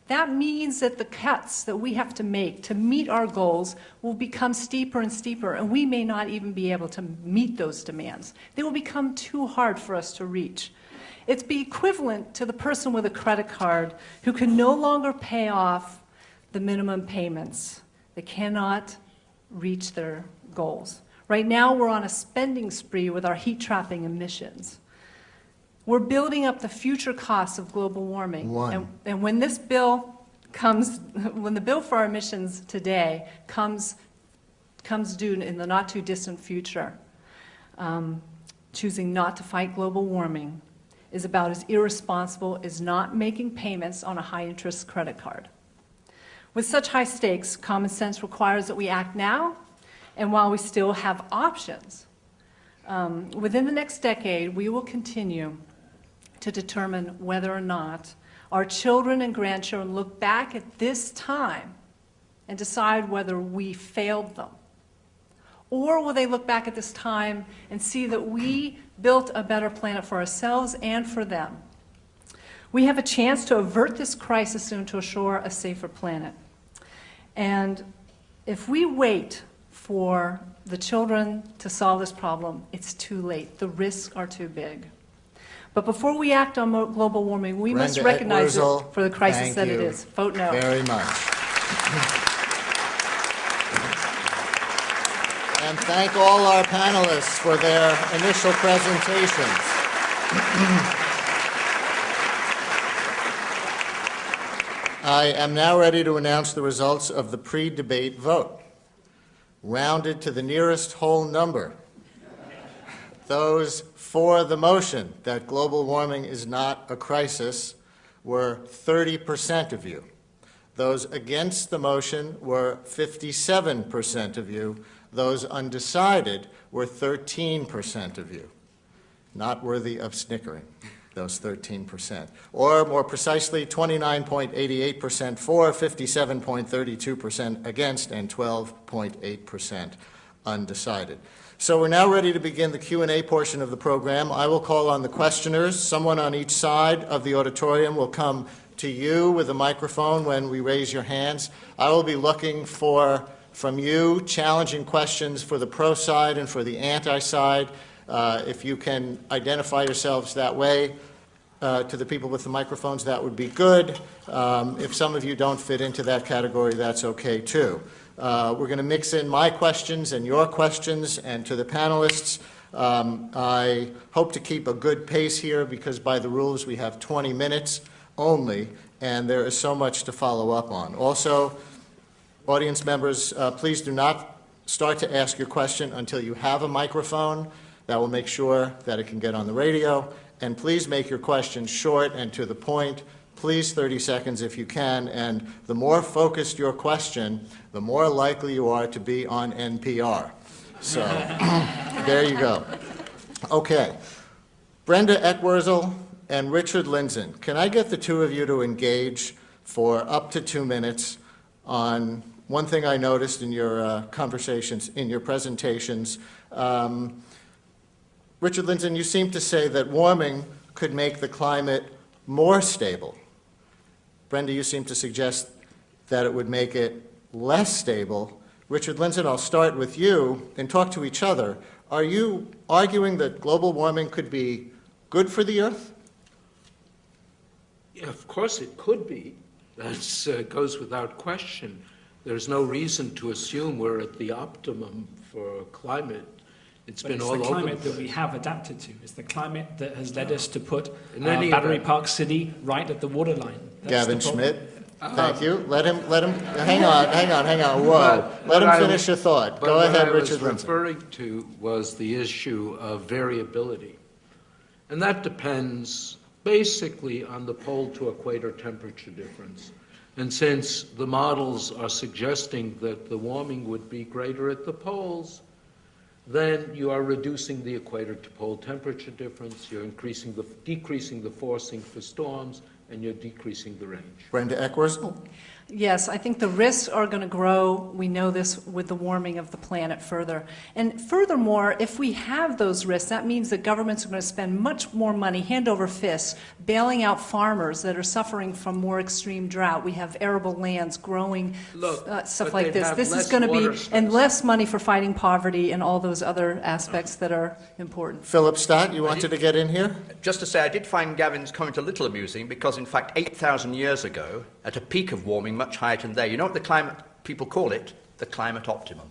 [SPEAKER 8] that means that the cuts that we have to make to meet our goals will become steeper and steeper, and we may not even be able to meet those demands. They will become too hard for us to reach. It's the equivalent to the person with a credit card who can no longer pay off the minimum payments. They cannot reach their goals. Right now, we're on a spending spree with our heat-trapping emissions. We're building up the future costs of global warming. And when this bill comes, when the bill for our emissions today comes due in the not-too-distant future, choosing not to fight global warming is about as irresponsible as not making payments on a high-interest credit card. With such high stakes, common sense requires that we act now, and while we still have options. Within the next decade, we will continue to determine whether or not our children and grandchildren look back at this time and decide whether we failed them. Or will they look back at this time and see that we built a better planet for ourselves and for them? We have a chance to avert this crisis and to assure a safer planet. And if we wait for the children to solve this problem, it's too late. The risks are too big. But before we act on global warming, we must recognize it for the crisis that it is. Vote no.
[SPEAKER 2] Very much. And thank all our panelists for their initial presentations. I am now ready to announce the results of the pre-debate vote. Rounded to the nearest whole number, those for the motion that global warming is not a crisis were 30% of you. Those against the motion were 57% of you. Those undecided were 13% of you. Not worthy of snickering, those 13%. Or more precisely, 29.88% for, 57.32% against, and 12.8% undecided. So we're now ready to begin the Q&A portion of the program. I will call on the questioners. Someone on each side of the auditorium will come to you with a microphone when we raise your hands. I will be looking from you challenging questions for the pro side and for the anti side. If you can identify yourselves that way to the people with the microphones, that would be good. If some of you don't fit into that category, that's okay too. We're going to mix in my questions and your questions, and to the panelists, I hope to keep a good pace here because by the rules we have 20 minutes only, and there is so much to follow up on. Also, audience members, please do not start to ask your question until you have a microphone. That will make sure that it can get on the radio. And please make your questions short and to the point. Please, 30 seconds if you can. And the more focused your question, the more likely you are to be on NPR. So there you go. Okay. Brenda Ekwurzel and Richard Lindzen, can I get the two of you to engage for up to 2 minutes on one thing I noticed in your conversations, in your presentations. Richard Lindzen, you seem to say that warming could make the climate more stable. Brenda, you seem to suggest that it would make it less stable. Richard Lindzen, I'll start with you and talk to each other. Are you arguing that global warming could be good for the Earth?
[SPEAKER 3] Yeah, of course it could be. That goes without question. There's no reason to assume we're at the optimum for climate It's
[SPEAKER 6] But
[SPEAKER 3] been
[SPEAKER 6] it's
[SPEAKER 3] all
[SPEAKER 6] the
[SPEAKER 3] over
[SPEAKER 6] climate
[SPEAKER 3] the
[SPEAKER 6] that we have adapted to. It's the climate that has led us to put
[SPEAKER 3] In any
[SPEAKER 6] Battery
[SPEAKER 3] event.
[SPEAKER 6] Park City right at the waterline. That's
[SPEAKER 2] Gavin
[SPEAKER 6] the problem.
[SPEAKER 2] Schmidt, thank you. Let him, hang on, whoa.
[SPEAKER 3] But
[SPEAKER 2] Let him
[SPEAKER 3] what
[SPEAKER 2] finish your thought.
[SPEAKER 3] But
[SPEAKER 2] Go
[SPEAKER 3] what
[SPEAKER 2] ahead,
[SPEAKER 3] I
[SPEAKER 2] Richard
[SPEAKER 3] was
[SPEAKER 2] Lindzen.
[SPEAKER 3] referring to was the issue of variability. And that depends basically on the pole to equator temperature difference. And since the models are suggesting that the warming would be greater at the poles, then you are reducing the equator to pole temperature difference, you're decreasing the forcing for storms, and you're decreasing the range.
[SPEAKER 2] Brenda Ekwurzel?
[SPEAKER 8] Yes, I think the risks are going to grow. We know this with the warming of the planet further. And furthermore, if we have those risks, that means that governments are going to spend much more money, hand over fist, bailing out farmers that are suffering from more extreme drought. We have arable lands growing, stuff like this. This is going to be, and less money for fighting poverty and all those other aspects that are important.
[SPEAKER 2] Philip Stott, you wanted to get in here?
[SPEAKER 7] Just to say, I did find Gavin's comment a little amusing because, in fact, 8,000 years ago, at a peak of warming much higher than there, you know what the climate people call it? The climate optimum.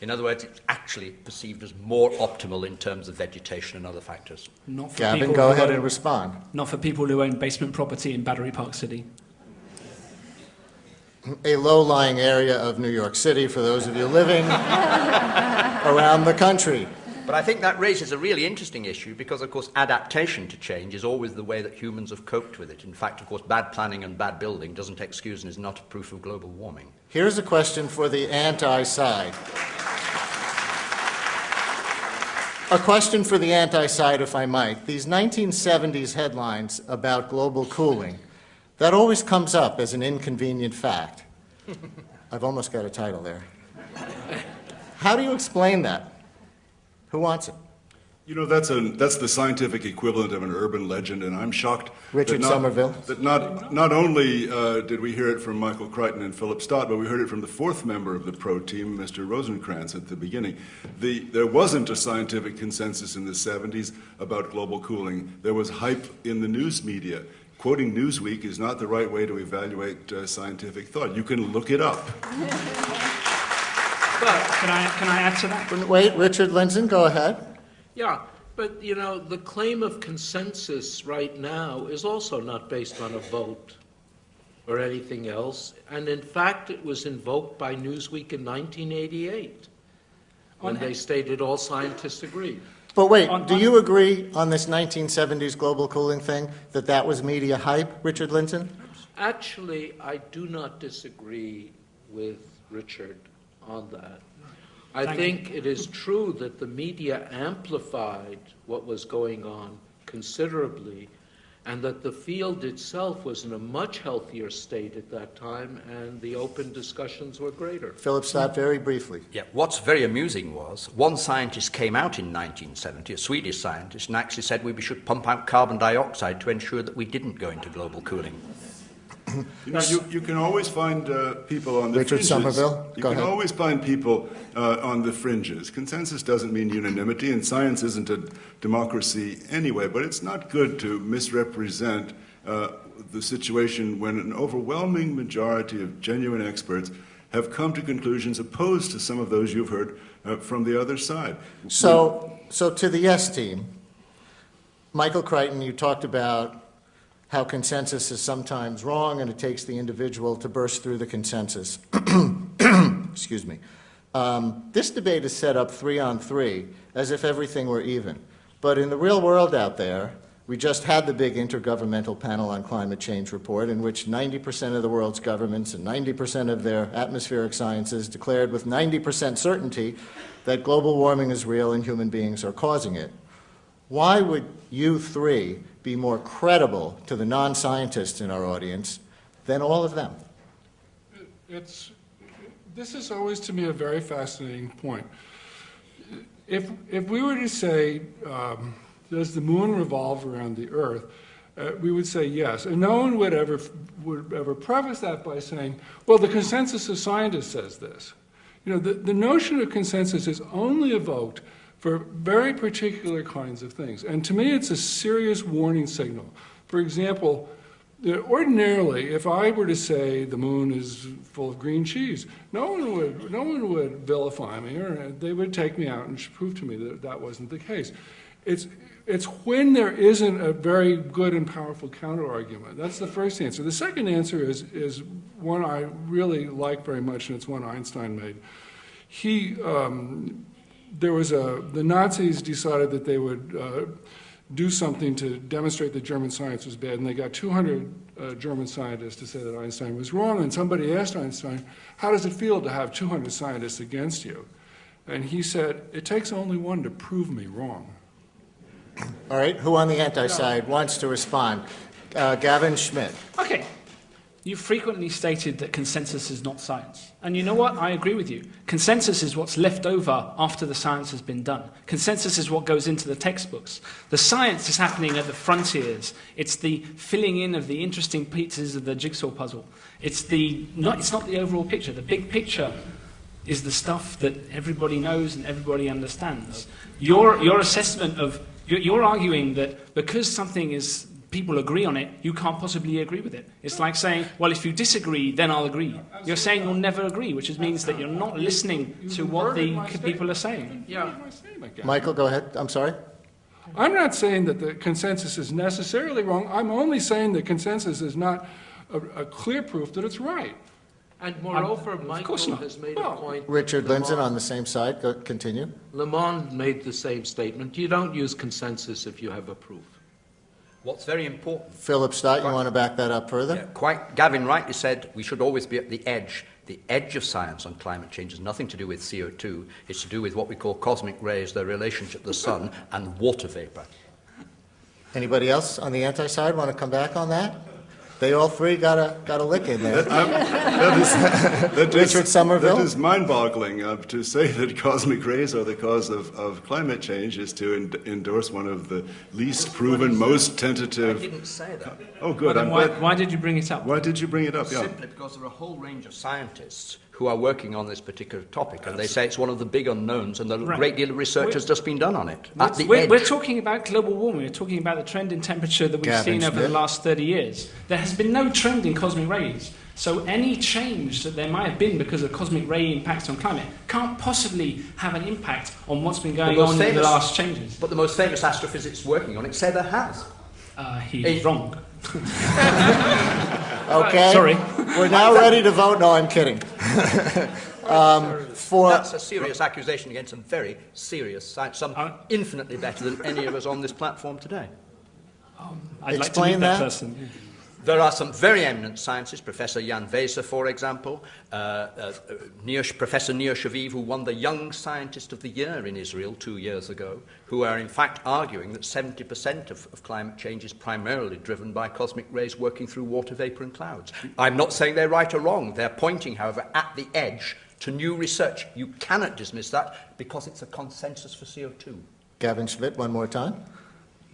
[SPEAKER 7] In other words, it's actually perceived as more optimal in terms of vegetation and other factors.
[SPEAKER 6] Not for
[SPEAKER 2] Gavin,
[SPEAKER 6] people
[SPEAKER 2] go
[SPEAKER 6] who
[SPEAKER 2] ahead
[SPEAKER 6] own-
[SPEAKER 2] and respond.
[SPEAKER 6] Not for people who own basement property in Battery Park City.
[SPEAKER 2] A low-lying area of New York City for those of you living around the country.
[SPEAKER 7] But I think that raises a really interesting issue because, of course, adaptation to change is always the way that humans have coped with it. In fact, of course, bad planning and bad building doesn't excuse and is not a proof of global warming.
[SPEAKER 2] Here's a question for the anti-side. A question for the anti-side, if I might. These 1970s headlines about global cooling, that always comes up as an inconvenient fact. I've almost got a title there. How do you explain that? Who wants it?
[SPEAKER 4] You know, that's the scientific equivalent of an urban legend, and I'm shocked
[SPEAKER 2] Richard
[SPEAKER 4] that
[SPEAKER 2] Somerville.
[SPEAKER 4] That not only did we hear it from Michael Crichton and Philip Stott, but we heard it from the fourth member of the pro team, Mr. Rosencrantz, at the beginning. There wasn't a scientific consensus in the 70s about global cooling. There was hype in the news media. Quoting Newsweek is not the right way to evaluate scientific thought. You can look it up.
[SPEAKER 6] But can I add to that?
[SPEAKER 2] Wait, Richard Lindzen, go ahead.
[SPEAKER 3] Yeah, but you know, the claim of consensus right now is also not based on a vote or anything else. And in fact, it was invoked by Newsweek in 1988 when they stated all scientists agreed.
[SPEAKER 2] But wait, do you agree on this 1970s global cooling thing, that that was media hype, Richard Lindzen?
[SPEAKER 3] Actually, I do not disagree with Richard on that. I think it is true that the media amplified what was going on considerably, and that the field itself was in a much healthier state at that time, and the open discussions were greater.
[SPEAKER 2] Philip Stott, very briefly.
[SPEAKER 7] Yeah, what's very amusing was one scientist came out in 1970, a Swedish scientist, and actually said we should pump out carbon dioxide to ensure that we didn't go into global cooling.
[SPEAKER 4] You know, you can always find people on the
[SPEAKER 2] Richard
[SPEAKER 4] fringes.
[SPEAKER 2] Somerville,
[SPEAKER 4] You
[SPEAKER 2] go
[SPEAKER 4] can
[SPEAKER 2] ahead.
[SPEAKER 4] always find people on the fringes. Consensus doesn't mean unanimity, and science isn't a democracy anyway, but it's not good to misrepresent the situation when an overwhelming majority of genuine experts have come to conclusions opposed to some of those you've heard from the other side.
[SPEAKER 2] So to the yes team, Michael Crichton, you talked about how consensus is sometimes wrong and it takes the individual to burst through the consensus. Excuse me. This debate is set up 3-on-3 as if everything were even. But in the real world out there, we just had the big Intergovernmental Panel on Climate Change report in which 90% of the world's governments and 90% of their atmospheric sciences declared with 90% certainty that global warming is real and human beings are causing it. Why would you three be more credible to the non-scientists in our audience than all of them?
[SPEAKER 5] This is always to me a very fascinating point. If we were to say, does the moon revolve around the Earth, we would say yes. And no one would ever preface that by saying, well, the consensus of scientists says this. You know, the notion of consensus is only evoked for very particular kinds of things. And to me, it's a serious warning signal. For example, Ordinarily, if I were to say the moon is full of green cheese, no one would vilify me, or they would take me out and prove to me that that wasn't the case. It's when there isn't a very good and powerful counter-argument. That's the first answer. The second answer is one I really like very much, and it's one Einstein made. The Nazis decided that they would do something to demonstrate that German science was bad, and they got 200 German scientists to say that Einstein was wrong, and somebody asked Einstein, how does it feel to have 200 scientists against you? And he said, it takes only one to prove me wrong.
[SPEAKER 2] All right, who on the anti-side wants to respond? Gavin Schmidt.
[SPEAKER 6] Okay. You frequently stated that consensus is not science. And you know what? I agree with you. Consensus is what's left over after the science has been done. Consensus is what goes into the textbooks. The science is happening at the frontiers. It's the filling in of the interesting pieces of the jigsaw puzzle. It's not the overall picture. The big picture is the stuff that everybody knows and everybody understands. Your assessment of... You're arguing that because something is... people agree on it, you can't possibly agree with it. It's like saying, well, if you disagree, then I'll agree. You're saying you'll never agree, which means that you're not listening to what the people are saying.
[SPEAKER 5] Yeah.
[SPEAKER 2] Michael, go ahead. I'm sorry.
[SPEAKER 5] I'm not saying that the consensus is necessarily wrong. I'm only saying that consensus is not a clear proof that it's right.
[SPEAKER 3] And moreover, Michael has made a point.
[SPEAKER 2] Richard Lindzen on the same side. Continue.
[SPEAKER 3] Le Monde made the same statement. You don't use consensus if you have a proof.
[SPEAKER 7] What's very important...
[SPEAKER 2] Philip Stott, you want to back that up further?
[SPEAKER 7] Yeah, Gavin rightly said we should always be at the edge. The edge of science on climate change has nothing to do with CO2. It's to do with what we call cosmic rays, their relationship to the sun, and water vapor.
[SPEAKER 2] Anybody else on the anti-side want to come back on that? They all three got a lick in there. Richard Somerville?
[SPEAKER 4] That is mind-boggling. To say that cosmic rays are the cause of climate change is to endorse one of the least proven, most tentative...
[SPEAKER 7] I didn't say that.
[SPEAKER 4] Oh, good.
[SPEAKER 6] Well, why did you bring it up?
[SPEAKER 4] Why did you bring it up? Yeah.
[SPEAKER 7] Simply because there are a whole range of scientists who are working on this particular topic, and they say it's one of the big unknowns, and a great deal of research has just been done on it.
[SPEAKER 6] We're talking about global warming. We're talking about the trend in temperature that we've seen over the last 30 years. There has been no trend in cosmic rays. So any change that there might have been because of cosmic ray impacts on climate can't possibly have an impact on what's been going on in the last changes.
[SPEAKER 7] But the most famous astrophysicist working on it said there has.
[SPEAKER 6] He's wrong.
[SPEAKER 2] Okay.
[SPEAKER 6] Sorry.
[SPEAKER 2] We're now ready to vote. No, I'm kidding.
[SPEAKER 7] That's a serious accusation against some very serious science, some infinitely better than any of us on this platform today.
[SPEAKER 6] I'd like to meet that person. Yeah.
[SPEAKER 7] There are some very eminent scientists, Professor Jan Weser, for example, Professor Nir Shaviv, who won the Young Scientist of the Year in Israel 2 years ago, who are in fact arguing that 70% of climate change is primarily driven by cosmic rays working through water vapor and clouds. I'm not saying they're right or wrong. They're pointing, however, at the edge to new research. You cannot dismiss that because it's a consensus for CO2.
[SPEAKER 2] Gavin Schmidt, one more time.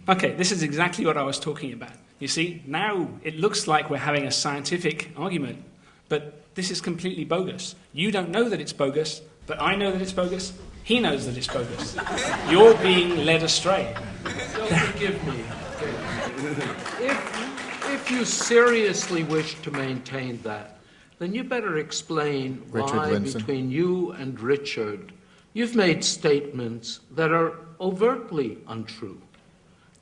[SPEAKER 6] Okay, this is exactly what I was talking about. You see, now it looks like we're having a scientific argument, but this is completely bogus. You don't know that it's bogus, but I know that it's bogus. He knows that it's bogus. You're being led astray.
[SPEAKER 3] So forgive me. If you seriously wish to maintain that, then you better explain why between you and Richard, you've made statements that are overtly untrue.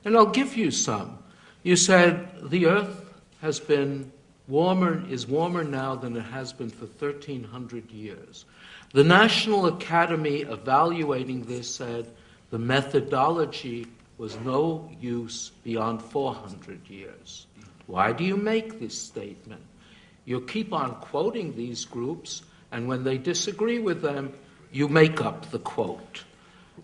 [SPEAKER 3] And I'll give you some. You said the Earth has been is warmer now than it has been for 1,300 years. The National Academy evaluating this said the methodology was no use beyond 400 years. Why do you make this statement? You keep on quoting these groups, and when they disagree with them, you make up the quote.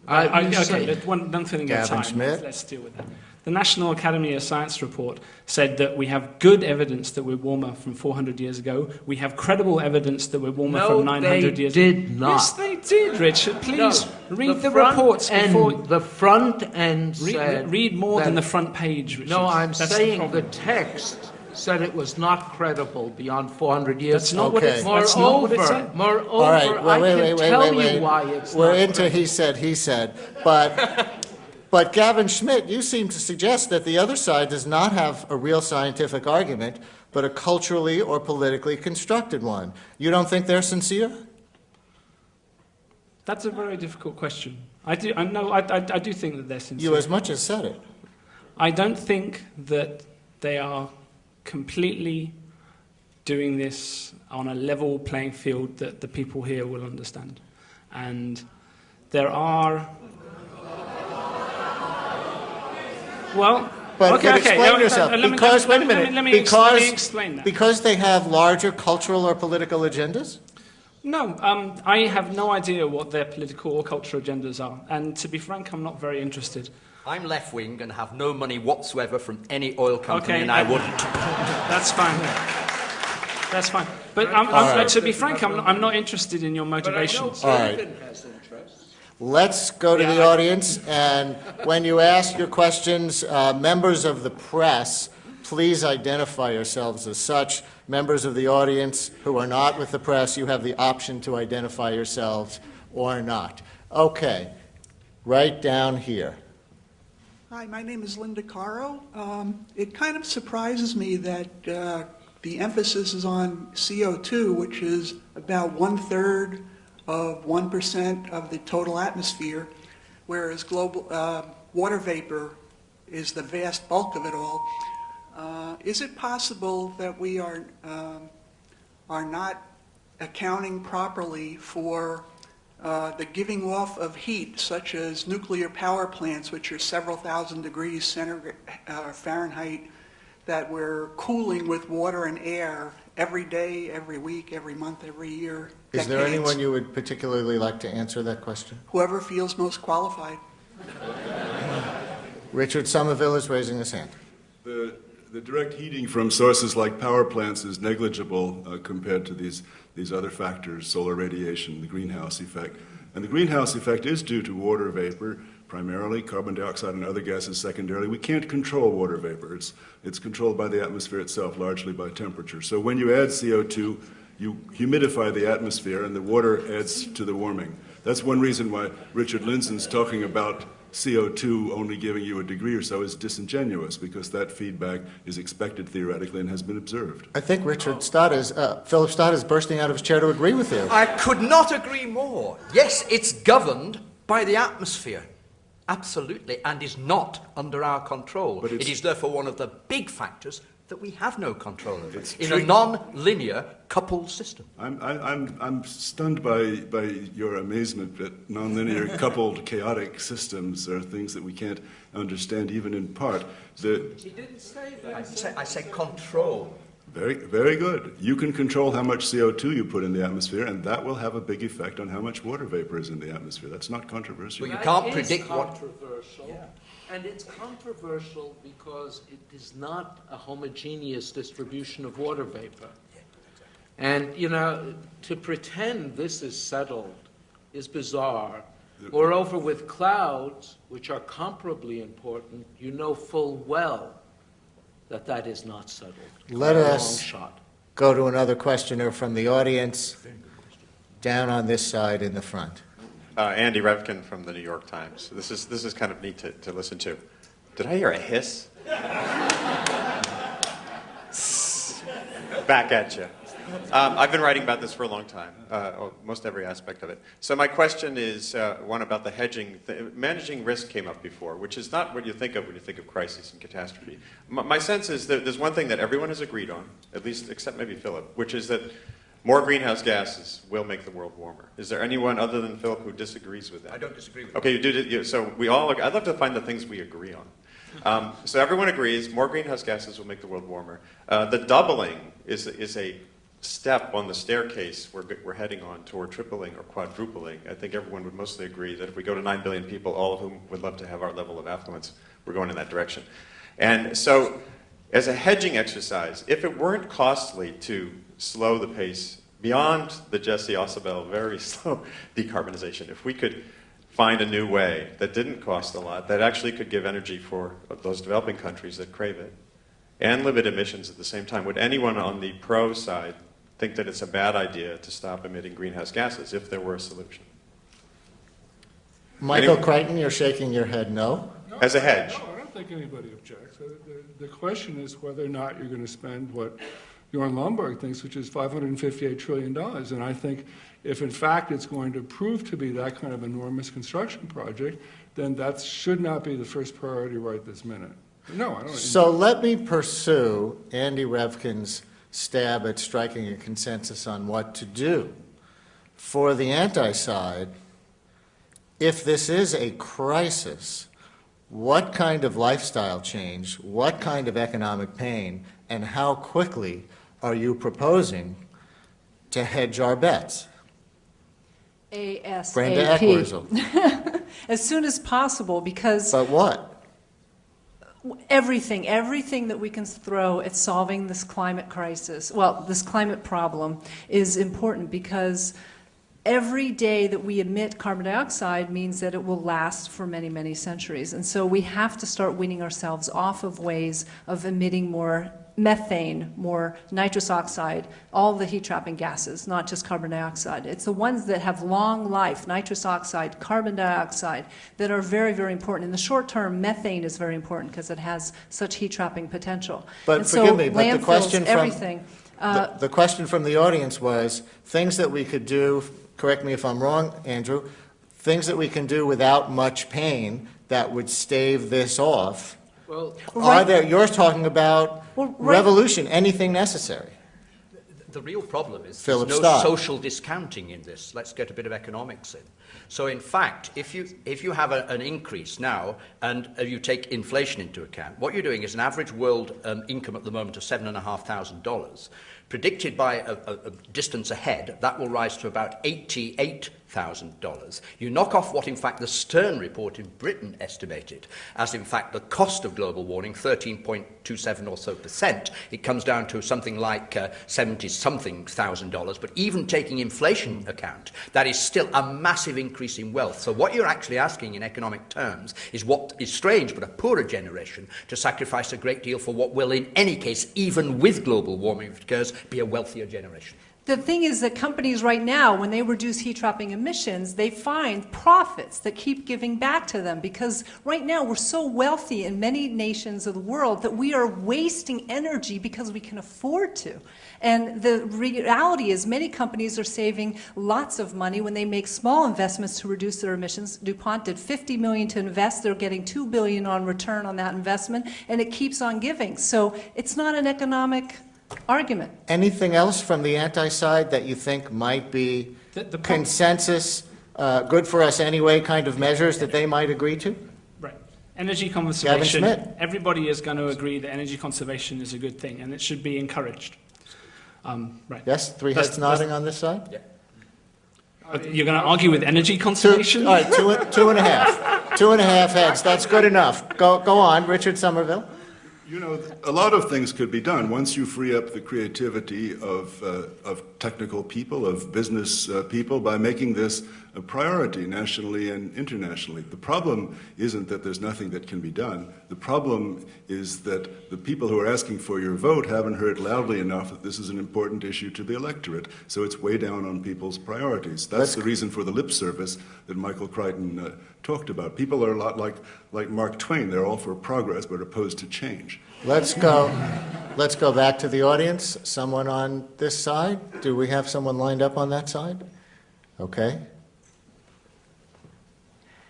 [SPEAKER 6] Okay, one thing at a time.
[SPEAKER 2] Schmidt.
[SPEAKER 6] Let's deal with that. The National Academy of Science report said that we have good evidence that we're warmer from 400 years ago. We have credible evidence that we're warmer from 900 years ago.
[SPEAKER 3] No, they did not.
[SPEAKER 6] Yes, they did, Richard. Please read the reports before...
[SPEAKER 3] The front end said...
[SPEAKER 6] Read more than the front page, Richard.
[SPEAKER 3] No, I'm saying the text said it was not credible beyond 400 years.
[SPEAKER 6] That's not what it said.
[SPEAKER 3] Moreover,
[SPEAKER 2] All right, well,
[SPEAKER 3] I can tell you why it's
[SPEAKER 2] We're
[SPEAKER 3] not
[SPEAKER 2] into he said, but But Gavin Schmidt, you seem to suggest that the other side does not have a real scientific argument, but a culturally or politically constructed one. You don't think they're sincere?
[SPEAKER 6] That's a very difficult question. I do think that they're sincere.
[SPEAKER 2] You as much as said it.
[SPEAKER 6] I don't think that they are completely doing this on a level playing field that the people here will understand. And there are... Well...
[SPEAKER 2] But explain yourself. Because, wait a minute,
[SPEAKER 6] let me explain that.
[SPEAKER 2] Because they have larger cultural or political agendas?
[SPEAKER 6] No, I have no idea what their political or cultural agendas are. And to be frank, I'm not very interested.
[SPEAKER 7] I'm left-wing and have no money whatsoever from any oil company,
[SPEAKER 6] Okay,
[SPEAKER 7] and I wouldn't.
[SPEAKER 6] That's fine. That's fine. But to be frank, I'm not interested in your motivations.
[SPEAKER 2] All right. Let's go to the audience, and when you ask your questions, members of the press, please identify yourselves as such. Members of the audience who are not with the press, you have the option to identify yourselves or not. Okay, right down here.
[SPEAKER 9] Hi, my name is Linda Caro. It kind of surprises me that the emphasis is on CO2, which is about 1/3 of 1% of the total atmosphere, whereas global water vapor is the vast bulk of it all. Is it possible that we are not accounting properly for the giving off of heat, such as nuclear power plants, which are several thousand degrees Fahrenheit, that we're cooling with water and air every day, every week, every month, every year?
[SPEAKER 2] Is there anyone you would particularly like to answer that question?
[SPEAKER 9] Whoever feels most qualified.
[SPEAKER 2] Richard Somerville is raising his hand.
[SPEAKER 4] The direct heating from sources like power plants is negligible compared to these other factors, solar radiation, the greenhouse effect. And the greenhouse effect is due to water vapor, primarily, carbon dioxide and other gases secondarily. We can't control water vapor. It's controlled by the atmosphere itself, largely by temperature. So when you add CO2, you humidify the atmosphere and the water adds to the warming. That's one reason why Richard Lindzen's talking about CO2 only giving you a degree or so is disingenuous, because that feedback is expected theoretically and has been observed.
[SPEAKER 2] I think Philip Stott is bursting out of his chair to agree with you.
[SPEAKER 7] I could not agree more. Yes, it's governed by the atmosphere. Absolutely, and is not under our control. It is therefore one of the big factors that we have no control over in a non-linear coupled system.
[SPEAKER 4] I'm stunned by your amazement that non-linear coupled chaotic systems are things that we can't understand even in part.
[SPEAKER 6] He didn't say that.
[SPEAKER 7] I said control.
[SPEAKER 4] Very, very good. You can control how much CO2 you put in the atmosphere, and that will have a big effect on how much water vapor is in the atmosphere. That's not controversial.
[SPEAKER 7] Well, you can't predict what...
[SPEAKER 3] Controversial. Yeah. And it's controversial because it is not a homogeneous distribution of water vapor. And, you know, to pretend this is settled is bizarre. Moreover, with clouds, which are comparably important, you know full well that that is not settled.
[SPEAKER 2] Let us go to another questioner from the audience, down on this side in the front.
[SPEAKER 10] Andy Revkin from the New York Times. This is kind of neat to listen to. Did I hear a hiss? Back at you. I've been writing about this for a long time, most every aspect of it. So my question is one about the hedging. Managing risk came up before, which is not what you think of when you think of crisis and catastrophe. My sense is that there's one thing that everyone has agreed on, at least except maybe Philip, which is that more greenhouse gases will make the world warmer. Is there anyone other than Philip who disagrees with that?
[SPEAKER 7] I don't disagree with
[SPEAKER 10] Okay, you do. So we all. I'd love to find the things we agree on. So everyone agrees more greenhouse gases will make the world warmer. The doubling is a step on the staircase we're heading on toward tripling or quadrupling. I think everyone would mostly agree that if we go to 9 billion people, all of whom would love to have our level of affluence, we're going in that direction. And so, as a hedging exercise, if it weren't costly to slow the pace beyond the Jesse Ausubel very slow decarbonization, if we could find a new way that didn't cost a lot, that actually could give energy for those developing countries that crave it, and limit emissions at the same time, would anyone on the pro side think that it's a bad idea to stop emitting greenhouse gases if there were a solution?
[SPEAKER 2] Michael Crichton, you're shaking your head no.
[SPEAKER 10] as a hedge.
[SPEAKER 5] No, I don't think anybody objects. The question is whether or not you're going to spend what Bjorn Lomborg thinks, which is $558 trillion. And I think if, in fact, it's going to prove to be that kind of enormous construction project, then that should not be the first priority right this minute. No, I don't.
[SPEAKER 2] So let me pursue Andy Revkin's stab at striking a consensus on what to do. For the anti-side, if this is a crisis, what kind of lifestyle change, what kind of economic pain, and how quickly are you proposing to hedge our bets?
[SPEAKER 8] ASAP.
[SPEAKER 2] Brenda Ekwurzel.
[SPEAKER 8] As soon as possible, because
[SPEAKER 2] But what?
[SPEAKER 8] everything that we can throw at solving this climate crisis, well, this climate problem, is important, because every day that we emit carbon dioxide means that it will last for many, many centuries. And so we have to start weaning ourselves off of ways of emitting more methane, more nitrous oxide, all the heat-trapping gases, not just carbon dioxide. It's the ones that have long life, nitrous oxide, carbon dioxide, that are very, very important. In the short term, methane is very important because it has such heat-trapping potential.
[SPEAKER 2] But
[SPEAKER 8] and
[SPEAKER 2] forgive
[SPEAKER 8] so
[SPEAKER 2] me, but the question from
[SPEAKER 8] everything.
[SPEAKER 2] The question from the audience was things that we could do, correct me if I'm wrong, Andrew, things that we can do without much pain that would stave this off.
[SPEAKER 3] Well,
[SPEAKER 2] Are there, you're talking about
[SPEAKER 8] Well,
[SPEAKER 2] revolution, anything necessary.
[SPEAKER 7] The real problem is
[SPEAKER 2] Philip
[SPEAKER 7] there's no
[SPEAKER 2] Stott.
[SPEAKER 7] social discounting in this. Let's get a bit of economics in. So in fact, if you have an increase now and you take inflation into account, what you're doing is an average world income at the moment of $7,500. Predicted by a distance ahead, that will rise to about $88,000. You knock off what, in fact, the Stern report in Britain estimated as, in fact, the cost of global warming, 13.27 or so %. It comes down to something like $70-something thousand. But even taking inflation account, that is still a massive increase in wealth. So what you're actually asking in economic terms is what is strange, but a poorer generation, to sacrifice a great deal for what will, in any case, even with global warming, if it occurs, be a wealthier generation.
[SPEAKER 8] The thing is that companies right now, when they reduce heat-trapping emissions, they find profits that keep giving back to them, because right now we're so wealthy in many nations of the world that we are wasting energy because we can afford to. And the reality is many companies are saving lots of money when they make small investments to reduce their emissions. DuPont did $50 million to invest. They're getting $2 billion on return on that investment, and it keeps on giving. So it's not an economic argument.
[SPEAKER 2] Anything else from the anti-side that you think might be consensus, good for us anyway kind of measures that they might agree to?
[SPEAKER 6] Right. Energy conservation.
[SPEAKER 2] Gavin Schmidt.
[SPEAKER 6] Everybody is going to agree that energy conservation is a good thing, and it should be encouraged. Right.
[SPEAKER 2] Yes, three heads nodding on this side?
[SPEAKER 7] Yeah.
[SPEAKER 6] You're going to argue with energy conservation?
[SPEAKER 2] All right, two and a half. 2.5 heads, that's good enough. Go on, Richard Somerville.
[SPEAKER 4] You know, a lot of things could be done once you free up the creativity of technical people, of business people, by making this a priority nationally and internationally. The problem isn't that there's nothing that can be done. The problem is that the people who are asking for your vote haven't heard loudly enough that this is an important issue to the electorate, so it's way down on people's priorities. That's the reason for the lip service that Michael Crichton talked about. People are a lot like Mark Twain. They're all for progress but opposed to change.
[SPEAKER 2] Let's go back to the audience. Someone on this side? Do we have someone lined up on that side? Okay.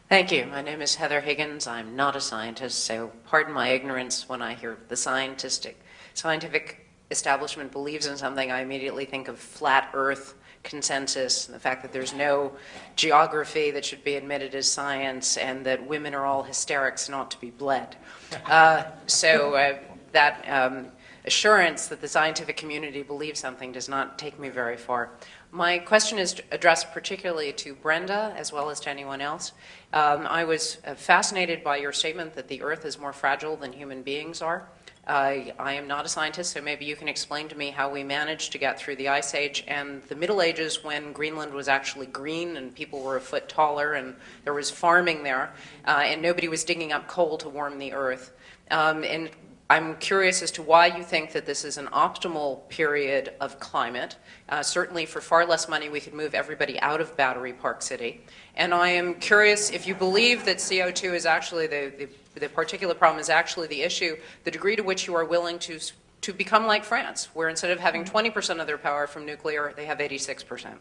[SPEAKER 11] Thank you. My name is Heather Higgins. I'm not a scientist, so pardon my ignorance when I hear the scientific establishment believes in something. I immediately think of flat Earth consensus, and the fact that there's no geography that should be admitted as science, and that women are all hysterics not to be bled. That assurance that the scientific community believes something does not take me very far. My question is addressed particularly to Brenda as well as to anyone else. I was fascinated by your statement that the Earth is more fragile than human beings are. I am not a scientist, so maybe you can explain to me how we managed to get through the Ice Age and the Middle Ages, when Greenland was actually green and people were a foot taller and there was farming there, and nobody was digging up coal to warm the Earth. And I'm curious as to why you think that this is an optimal period of climate. Certainly for far less money we could move everybody out of Battery Park City. And I am curious if you believe that CO2 is actually the The particulate problem is actually the issue, the degree to which you are willing to become like France, where instead of having 20% of their power from nuclear, they have 86%.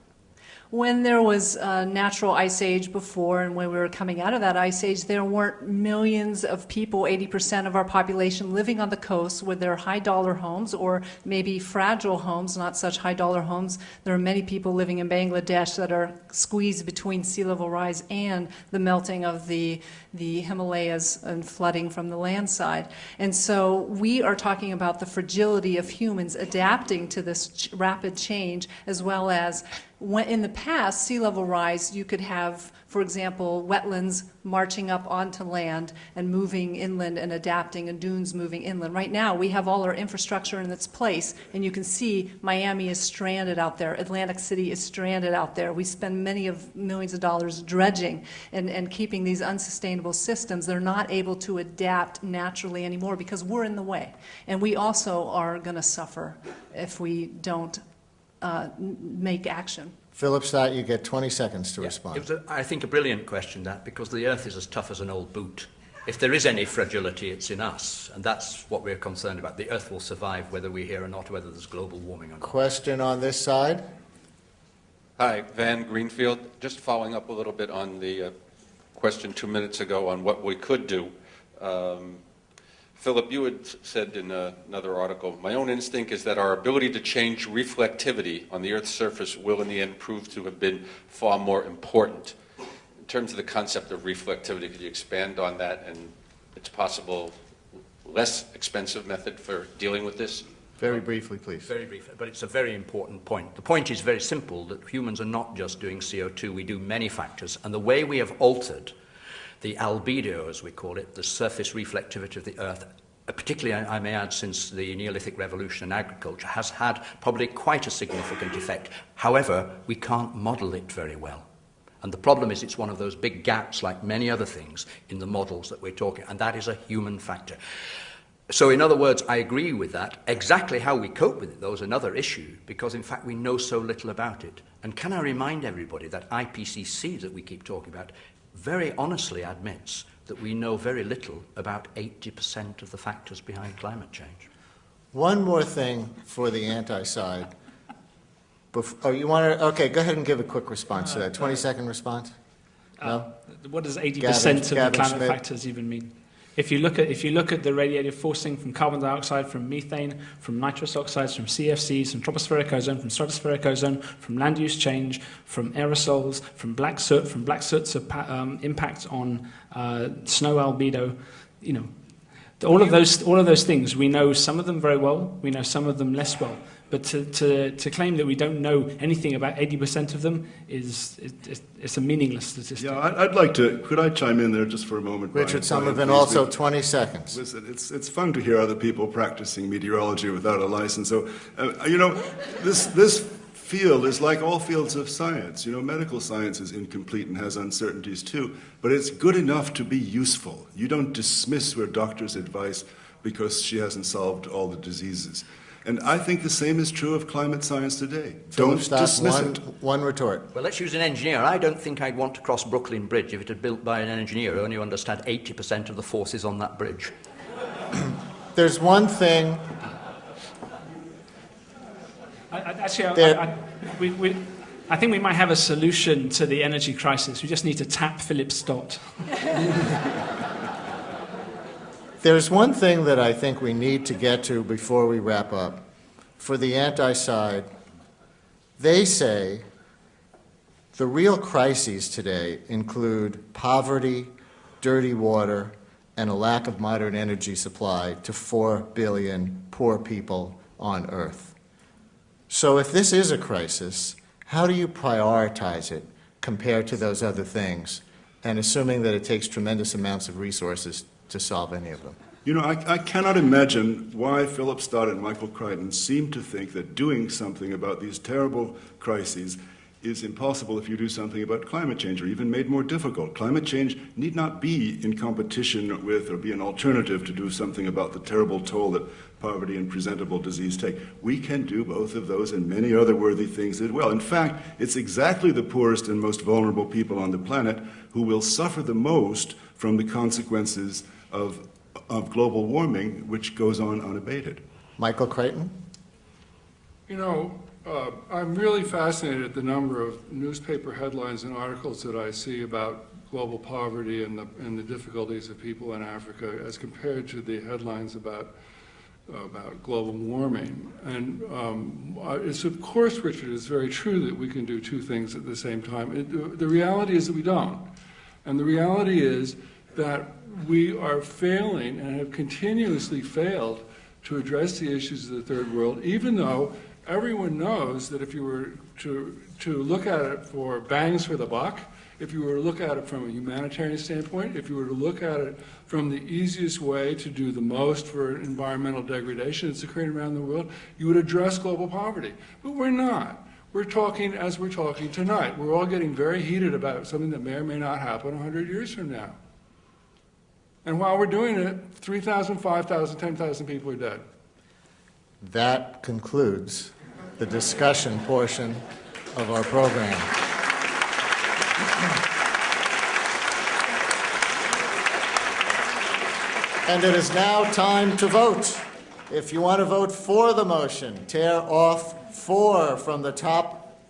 [SPEAKER 8] When there was a natural ice age before, and when we were coming out of that ice age, there weren't millions of people, 80% of our population, living on the coast with their high-dollar homes, or maybe fragile homes, not such high-dollar homes. There are many people living in Bangladesh that are squeezed between sea level rise and the melting of the Himalayas and flooding from the land side. And so we are talking about the fragility of humans adapting to this rapid change, as well as when, in the past, sea level rise, you could have, for example, wetlands marching up onto land and moving inland and adapting, and dunes moving inland. Right now, we have all our infrastructure in its place, and you can see Miami is stranded out there. Atlantic City is stranded out there. We spend millions of dollars dredging and keeping these unsustainable systems. They're not able to adapt naturally anymore because we're in the way. And we also are going to suffer if we don't make action.
[SPEAKER 2] Philip Stott, you get 20 seconds to respond.
[SPEAKER 7] It was, I think, a brilliant question, that, because the Earth is as tough as an old boot. If there is any fragility, it's in us, and that's what we're concerned about. The Earth will survive whether we're here or not, whether there's global warming or not.
[SPEAKER 2] Question on this side.
[SPEAKER 12] Hi, Van Greenfield. Just following up a little bit on the question 2 minutes ago on what we could do. Philip, you had said in another article, my own instinct is that our ability to change reflectivity on the Earth's surface will in the end prove to have been far more important. In terms of the concept of reflectivity, could you expand on that and its possible less expensive method for dealing with this?
[SPEAKER 2] Very briefly, please.
[SPEAKER 7] Very briefly, but it's a very important point. The point is very simple, that humans are not just doing CO2, we do many factors, and the way we have altered the albedo, as we call it, the surface reflectivity of the Earth, particularly, I may add, since the Neolithic Revolution in agriculture, has had probably quite a significant effect. However, we can't model it very well. And the problem is it's one of those big gaps, like many other things, in the models that we're talking, and that is a human factor. So in other words, I agree with that. Exactly how we cope with it, though, is another issue, because in fact we know so little about it. And can I remind everybody that IPCC that we keep talking about very honestly admits that we know very little about 80% of the factors behind climate change.
[SPEAKER 2] One more thing for the anti-side. Oh, you want to? Okay, go ahead and give a quick response to that. 20-second response. No?
[SPEAKER 13] What does 80%
[SPEAKER 2] Gavin
[SPEAKER 13] of the climate
[SPEAKER 2] Schmidt.
[SPEAKER 13] factors even mean? If you look at the radiative forcing from carbon dioxide, from methane, from nitrous oxides, from CFCs, from tropospheric ozone, from stratospheric ozone, from land use change, from aerosols, from black soot's impact on snow albedo, all of those things, we know some of them very well, we know some of them less well. But to claim that we don't know anything about 80% of them it's a meaningless statistic.
[SPEAKER 4] Yeah, I'd like to. Could I chime in there just for a moment?
[SPEAKER 2] Richard
[SPEAKER 4] Brian,
[SPEAKER 2] Somerville, also 20 seconds.
[SPEAKER 4] Listen, it's fun to hear other people practicing meteorology without a license. So, this field is like all fields of science. Medical science is incomplete and has uncertainties too, but it's good enough to be useful. You don't dismiss your doctor's advice because she hasn't solved all the diseases. And I think the same is true of climate science today. Don't dismiss it.
[SPEAKER 2] One retort.
[SPEAKER 7] Well, let's use an engineer. I don't think I'd want to cross Brooklyn Bridge if it had been built by an engineer who only understood 80% of the forces on that bridge.
[SPEAKER 2] There's one thing.
[SPEAKER 13] I think we might have a solution to the energy crisis. We just need to tap Philip Stott.
[SPEAKER 2] There's one thing that I think we need to get to before we wrap up. For the anti-side, they say the real crises today include poverty, dirty water, and a lack of modern energy supply to 4 billion poor people on Earth. So if this is a crisis, how do you prioritize it compared to those other things, and assuming that it takes tremendous amounts of resources to solve any of them?
[SPEAKER 4] I cannot imagine why Philip Stott and Michael Crichton seem to think that doing something about these terrible crises is impossible if you do something about climate change, or even made more difficult. Climate change need not be in competition with or be an alternative to do something about the terrible toll that poverty and presentable disease take. We can do both of those and many other worthy things as well. In fact, it's exactly the poorest and most vulnerable people on the planet who will suffer the most from the consequences of global warming, which goes on unabated.
[SPEAKER 2] Michael Crichton?
[SPEAKER 5] You know, I'm really fascinated at the number of newspaper headlines and articles that I see about global poverty and the difficulties of people in Africa as compared to the headlines about global warming. And it's, of course, Richard, it's very true that we can do two things at the same time. The reality is that we don't. And the reality is that we are failing and have continuously failed to address the issues of the third world, even though everyone knows that if you were to look at it for bangs for the buck, if you were to look at it from a humanitarian standpoint, if you were to look at it from the easiest way to do the most for environmental degradation that's occurring around the world, you would address global poverty. But we're not. We're talking as we're talking tonight. We're all getting very heated about something that may or may not happen 100 years from now. And while we're doing it, 3,000, 5,000, 10,000 people are dead.
[SPEAKER 2] That concludes the discussion portion of our program. And it is now time to vote. If you want to vote for the motion, tear off 4 from the top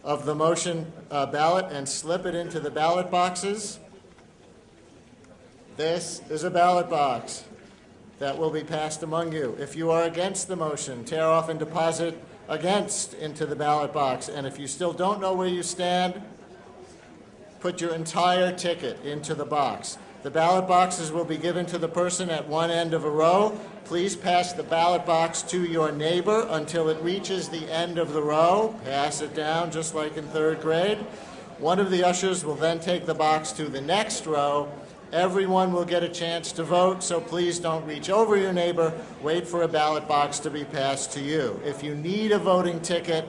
[SPEAKER 2] of the motion ballot and slip it into the ballot boxes. This is a ballot box that will be passed among you. If you are against the motion, tear off and deposit against into the ballot box. And if you still don't know where you stand, put your entire ticket into the box. The ballot boxes will be given to the person at one end of a row. Please pass the ballot box to your neighbor until it reaches the end of the row. Pass it down just like in 3rd grade. One of the ushers will then take the box to the next row. Everyone will get a chance to vote, so please don't reach over your neighbor. Wait for a ballot box to be passed to you. If you need a voting ticket,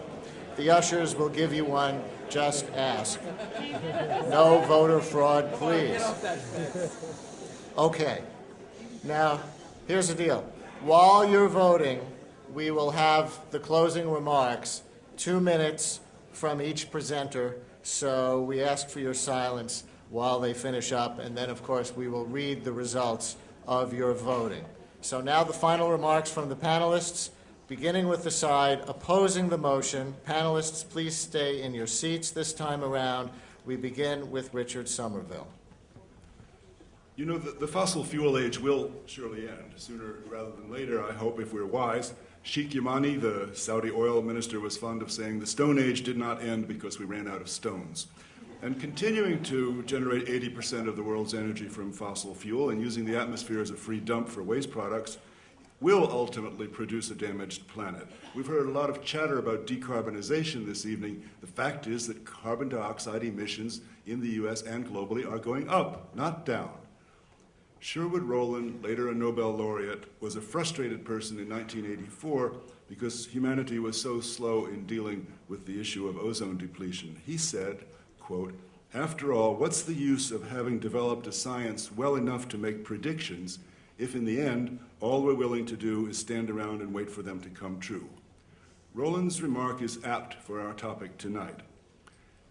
[SPEAKER 2] the ushers will give you one. Just ask. No voter fraud, please. Okay. Now, here's the deal. While you're voting, we will have the closing remarks, 2 minutes from each presenter, so we ask for your silence while they finish up, and then, of course, we will read the results of your voting. So now the final remarks from the panelists, beginning with the side opposing the motion. Panelists, please stay in your seats this time around. We begin with Richard Somerville.
[SPEAKER 4] You know, the fossil fuel age will surely end, sooner rather than later, I hope, if we're wise. Sheikh Yamani, the Saudi oil minister, was fond of saying the Stone Age did not end because we ran out of stones. And continuing to generate 80% of the world's energy from fossil fuel and using the atmosphere as a free dump for waste products will ultimately produce a damaged planet. We've heard a lot of chatter about decarbonization this evening. The fact is that carbon dioxide emissions in the US and globally are going up, not down. Sherwood Rowland, later a Nobel laureate, was a frustrated person in 1984 because humanity was so slow in dealing with the issue of ozone depletion. He said, quote, "After all, what's the use of having developed a science well enough to make predictions if in the end all we're willing to do is stand around and wait for them to come true?" Rowland's remark is apt for our topic tonight.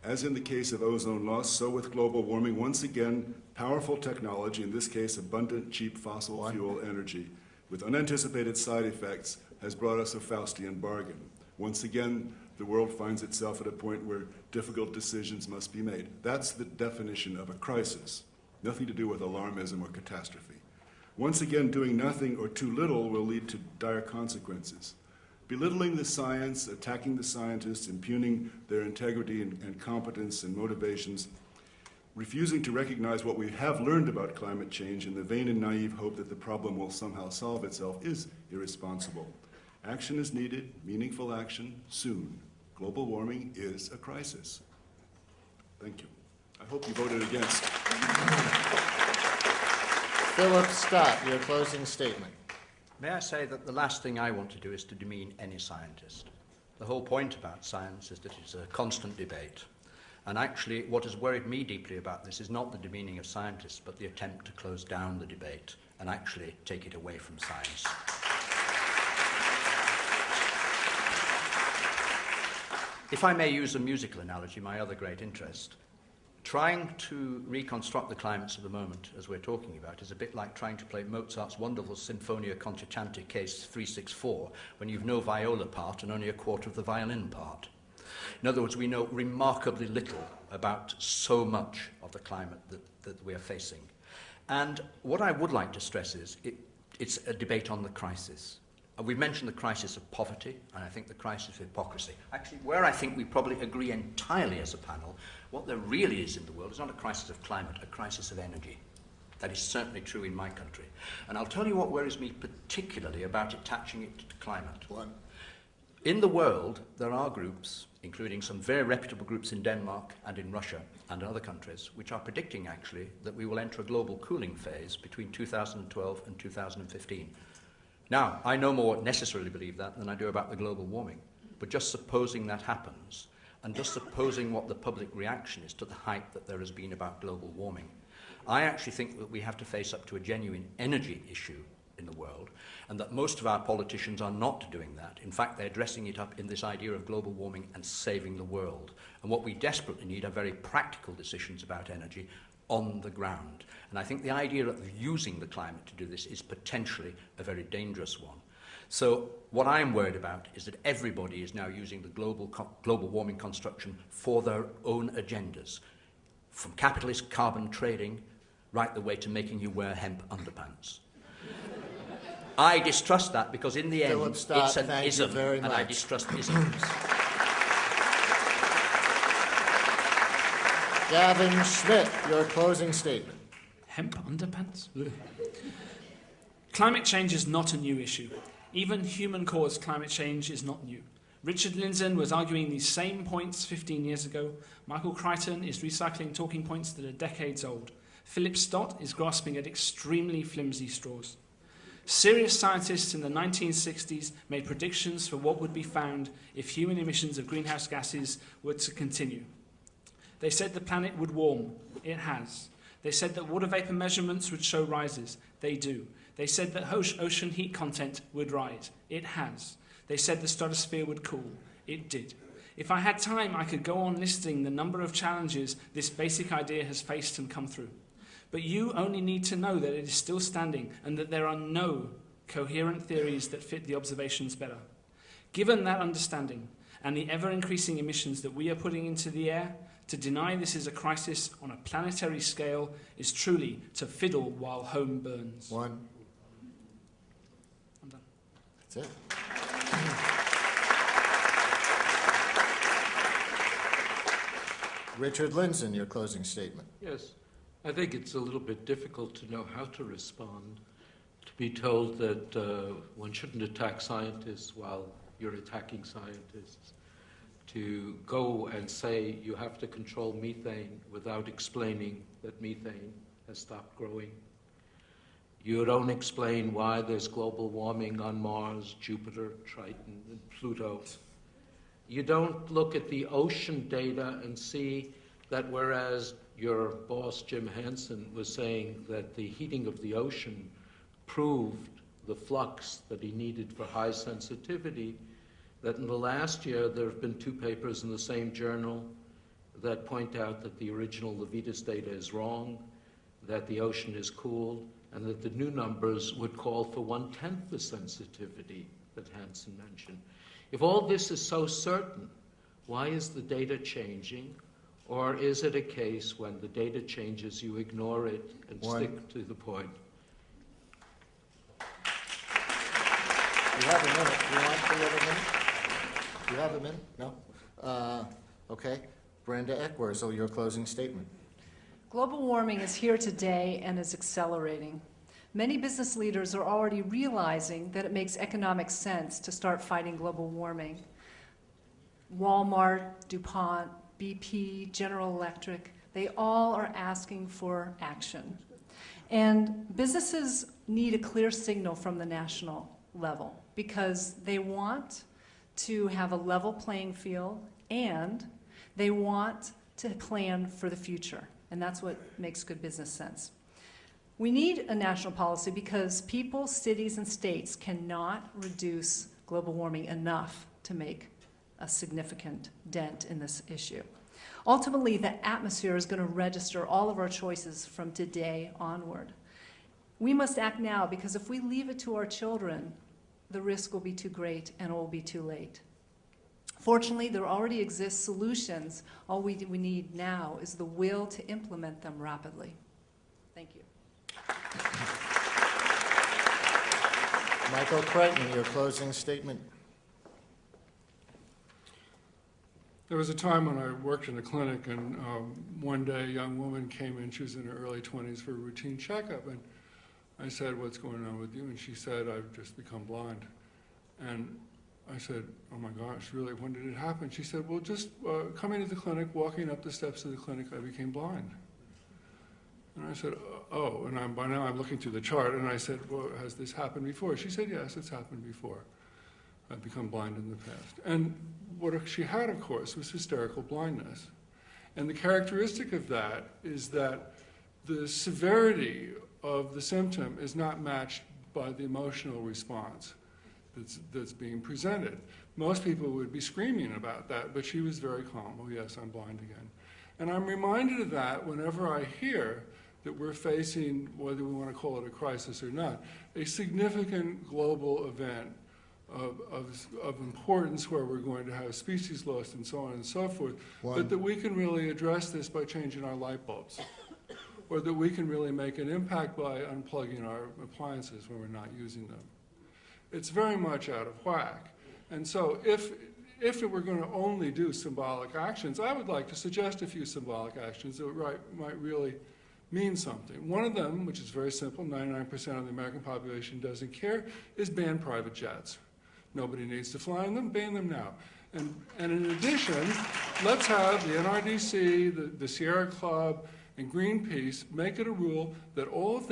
[SPEAKER 4] As in the case of ozone loss, so with global warming, once again, powerful technology, in this case abundant, cheap fossil fuel energy, with unanticipated side effects, has brought us a Faustian bargain. Once again, the world finds itself at a point where difficult decisions must be made. That's the definition of a crisis, nothing to do with alarmism or catastrophe. Once again, doing nothing or too little will lead to dire consequences. Belittling the science, attacking the scientists, impugning their integrity and competence and motivations, refusing to recognize what we have learned about climate change in the vain and naive hope that the problem will somehow solve itself is irresponsible. Action is needed, meaningful action, soon. Global warming is a crisis. Thank you. I hope you voted against.
[SPEAKER 2] Philip Stott, your closing statement.
[SPEAKER 7] May I say that the last thing I want to do is to demean any scientist. The whole point about science is that it's a constant debate. And actually, what has worried me deeply about this is not the demeaning of scientists, but the attempt to close down the debate and actually take it away from science. If I may use a musical analogy, my other great interest, trying to reconstruct the climates of the moment, as we're talking about, is a bit like trying to play Mozart's wonderful Sinfonia Concertante Case 364 when you've no viola part and only a quarter of the violin part. In other words, we know remarkably little about so much of the climate that we are facing. And what I would like to stress is it's a debate on the crisis. We've mentioned the crisis of poverty, and I think the crisis of hypocrisy. Actually, where I think we probably agree entirely as a panel, what there really is in the world is not a crisis of climate, a crisis of energy. That is certainly true in my country. And I'll tell you what worries me particularly about attaching it to climate. One, in the world, there are groups, including some very reputable groups in Denmark and in Russia and other countries, which are predicting, actually, that we will enter a global cooling phase between 2012 and 2015. Now, I no more necessarily believe that than I do about the global warming. But just supposing that happens, and just supposing what the public reaction is to the hype that there has been about global warming, I actually think that we have to face up to a genuine energy issue in the world, and that most of our politicians are not doing that. In fact, they're dressing it up in this idea of global warming and saving the world. And what we desperately need are very practical decisions about energy on the ground. And I think the idea of using the climate to do this is potentially a very dangerous one. So what I'm worried about is that everybody is now using the global warming construction for their own agendas, from capitalist carbon trading right the way to making you wear hemp underpants. I distrust that because in the end it's an ism, and I distrust isms.
[SPEAKER 2] Gavin Schmidt, your closing statement.
[SPEAKER 13] Hemp underpants? Ugh. Climate change is not a new issue. Even human-caused climate change is not new. Richard Lindzen was arguing these same points 15 years ago. Michael Crichton is recycling talking points that are decades old. Philip Stott is grasping at extremely flimsy straws. Serious scientists in the 1960s made predictions for what would be found if human emissions of greenhouse gases were to continue. They said the planet would warm. It has. They said that water vapor measurements would show rises. They do. They said that ocean heat content would rise. It has. They said the stratosphere would cool. It did. If I had time, I could go on listing the number of challenges this basic idea has faced and come through. But you only need to know that it is still standing and that there are no coherent theories that fit the observations better. Given that understanding and the ever-increasing emissions that we are putting into the air, to deny this is a crisis on a planetary scale is truly to fiddle while home burns.
[SPEAKER 2] One.
[SPEAKER 13] I'm done.
[SPEAKER 2] That's it. Richard Lindzen, your closing statement.
[SPEAKER 3] Yes. I think it's a little bit difficult to know how to respond, to be told that one shouldn't attack scientists while you're attacking scientists, to go and say you have to control methane without explaining that methane has stopped growing. You don't explain why there's global warming on Mars, Jupiter, Triton, and Pluto. You don't look at the ocean data and see that whereas your boss, Jim Hansen, was saying that the heating of the ocean proved the flux that he needed for high sensitivity, that in the last year there have been 2 papers in the same journal that point out that the original Levitas data is wrong, that the ocean is cooled, and that the new numbers would call for 1/10 the sensitivity that Hansen mentioned. If all this is so certain, why is the data changing? Or is it a case when the data changes, you ignore it and stick to the point?
[SPEAKER 2] You have a minute. Do you want the other minute? Do you have a minute? No? Okay. Brenda Ekwurzel, your closing statement.
[SPEAKER 8] Global warming is here today and is accelerating. Many business leaders are already realizing that it makes economic sense to start fighting global warming. Walmart, DuPont, BP, General Electric, they all are asking for action. And businesses need a clear signal from the national level because they want to have a level playing field and they want to plan for the future. And that's what makes good business sense. We need a national policy because people, cities, and states cannot reduce global warming enough to make a significant dent in this issue. Ultimately, the atmosphere is going to register all of our choices from today onward. We must act now, because if we leave it to our children, the risk will be too great and it will be too late. Fortunately, there already exist solutions. All we need now is the will to implement them rapidly. Thank you.
[SPEAKER 2] Michael Crichton, your closing statement.
[SPEAKER 5] There was a time when I worked in a clinic, and one day a young woman came in. She was in her early 20s for a routine checkup, and I said, "What's going on with you?" And she said, "I've just become blind." And I said, "Oh my gosh, really? When did it happen?" She said, "Well, just coming to the clinic, walking up the steps of the clinic, I became blind." And I said, "Oh," and by now I'm looking through the chart, and I said, "Well, has this happened before?" She said, "Yes, it's happened before. I've become blind in the past." And what she had, of course, was hysterical blindness. And the characteristic of that is that the severity of the symptom is not matched by the emotional response that's being presented. Most people would be screaming about that, but she was very calm. "Oh yes, I'm blind again." And I'm reminded of that whenever I hear that we're facing, whether we want to call it a crisis or not, a significant global event of importance where we're going to have species lost and so on and so forth, but that we can really address this by changing our light bulbs, or that we can really make an impact by unplugging our appliances when we're not using them. It's very much out of whack. And so if it were going to only do symbolic actions, I would like to suggest a few symbolic actions that might really mean something. One of them, which is very simple, 99% of the American population doesn't care, is ban private jets. Nobody needs to fly in them, ban them now. And in addition, let's have the NRDC, the Sierra Club, and Greenpeace make it a rule that all of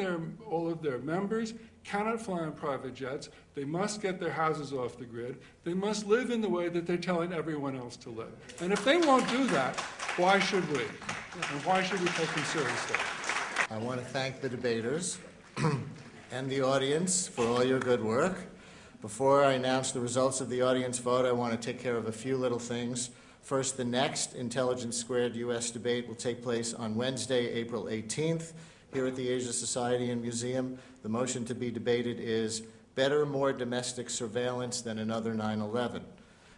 [SPEAKER 5] their members cannot fly on private jets. They must get their houses off the grid. They must live in the way that they're telling everyone else to live. And if they won't do that, why should we? And why should we take them seriously?
[SPEAKER 2] I want to thank the debaters and the audience for all your good work. Before I announce the results of the audience vote, I want to take care of a few little things. First, the next Intelligence²US debate will take place on Wednesday, April 18th, here at the Asia Society and Museum. The motion to be debated is better, more domestic surveillance than another 9/11.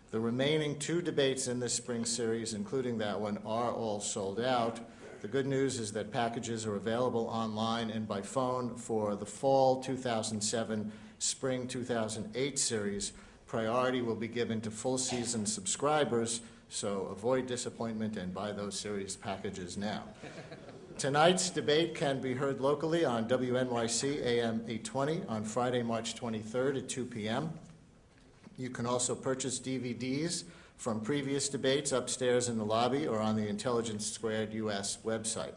[SPEAKER 2] The remaining 2 debates in this spring series, including that one, are all sold out. The good news is that packages are available online and by phone for the fall 2007, spring 2008 series. Priority will be given to full season subscribers, so avoid disappointment and buy those series packages now. Tonight's debate can be heard locally on WNYC AM 820 on Friday, March 23rd at 2 p.m. You can also purchase DVDs from previous debates upstairs in the lobby or on the Intelligence²US website.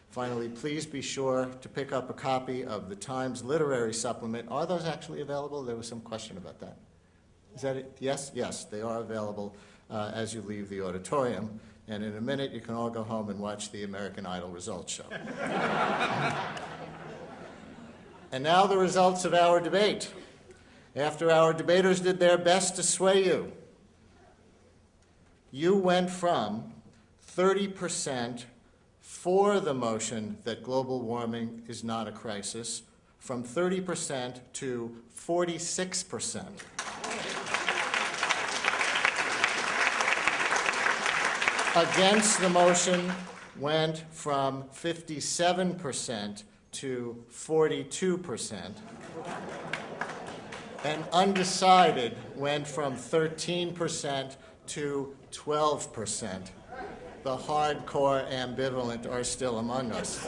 [SPEAKER 2] Finally, please be sure to pick up a copy of the Times Literary Supplement. Are those actually available? There was some question about that. Is that it? Yes? Yes, they are available as you leave the auditorium. And in a minute, you can all go home and watch the American Idol results show. And now the results of our debate. After our debaters did their best to sway you, you went from 30% for the motion that global warming is not a crisis, from 30% to 46%. Against the motion went from 57% to 42%. And undecided went from 13% to 12%. The hardcore ambivalent are still among us.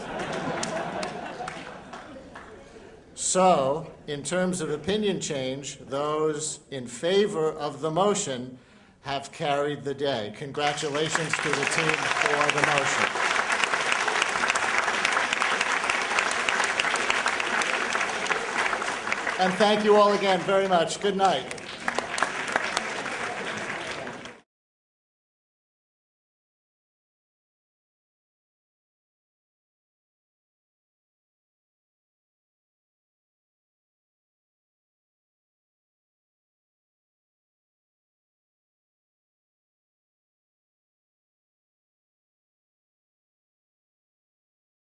[SPEAKER 2] So, in terms of opinion change, those in favor of the motion have carried the day. Congratulations to the team for the motion. And thank you all again very much. Good night.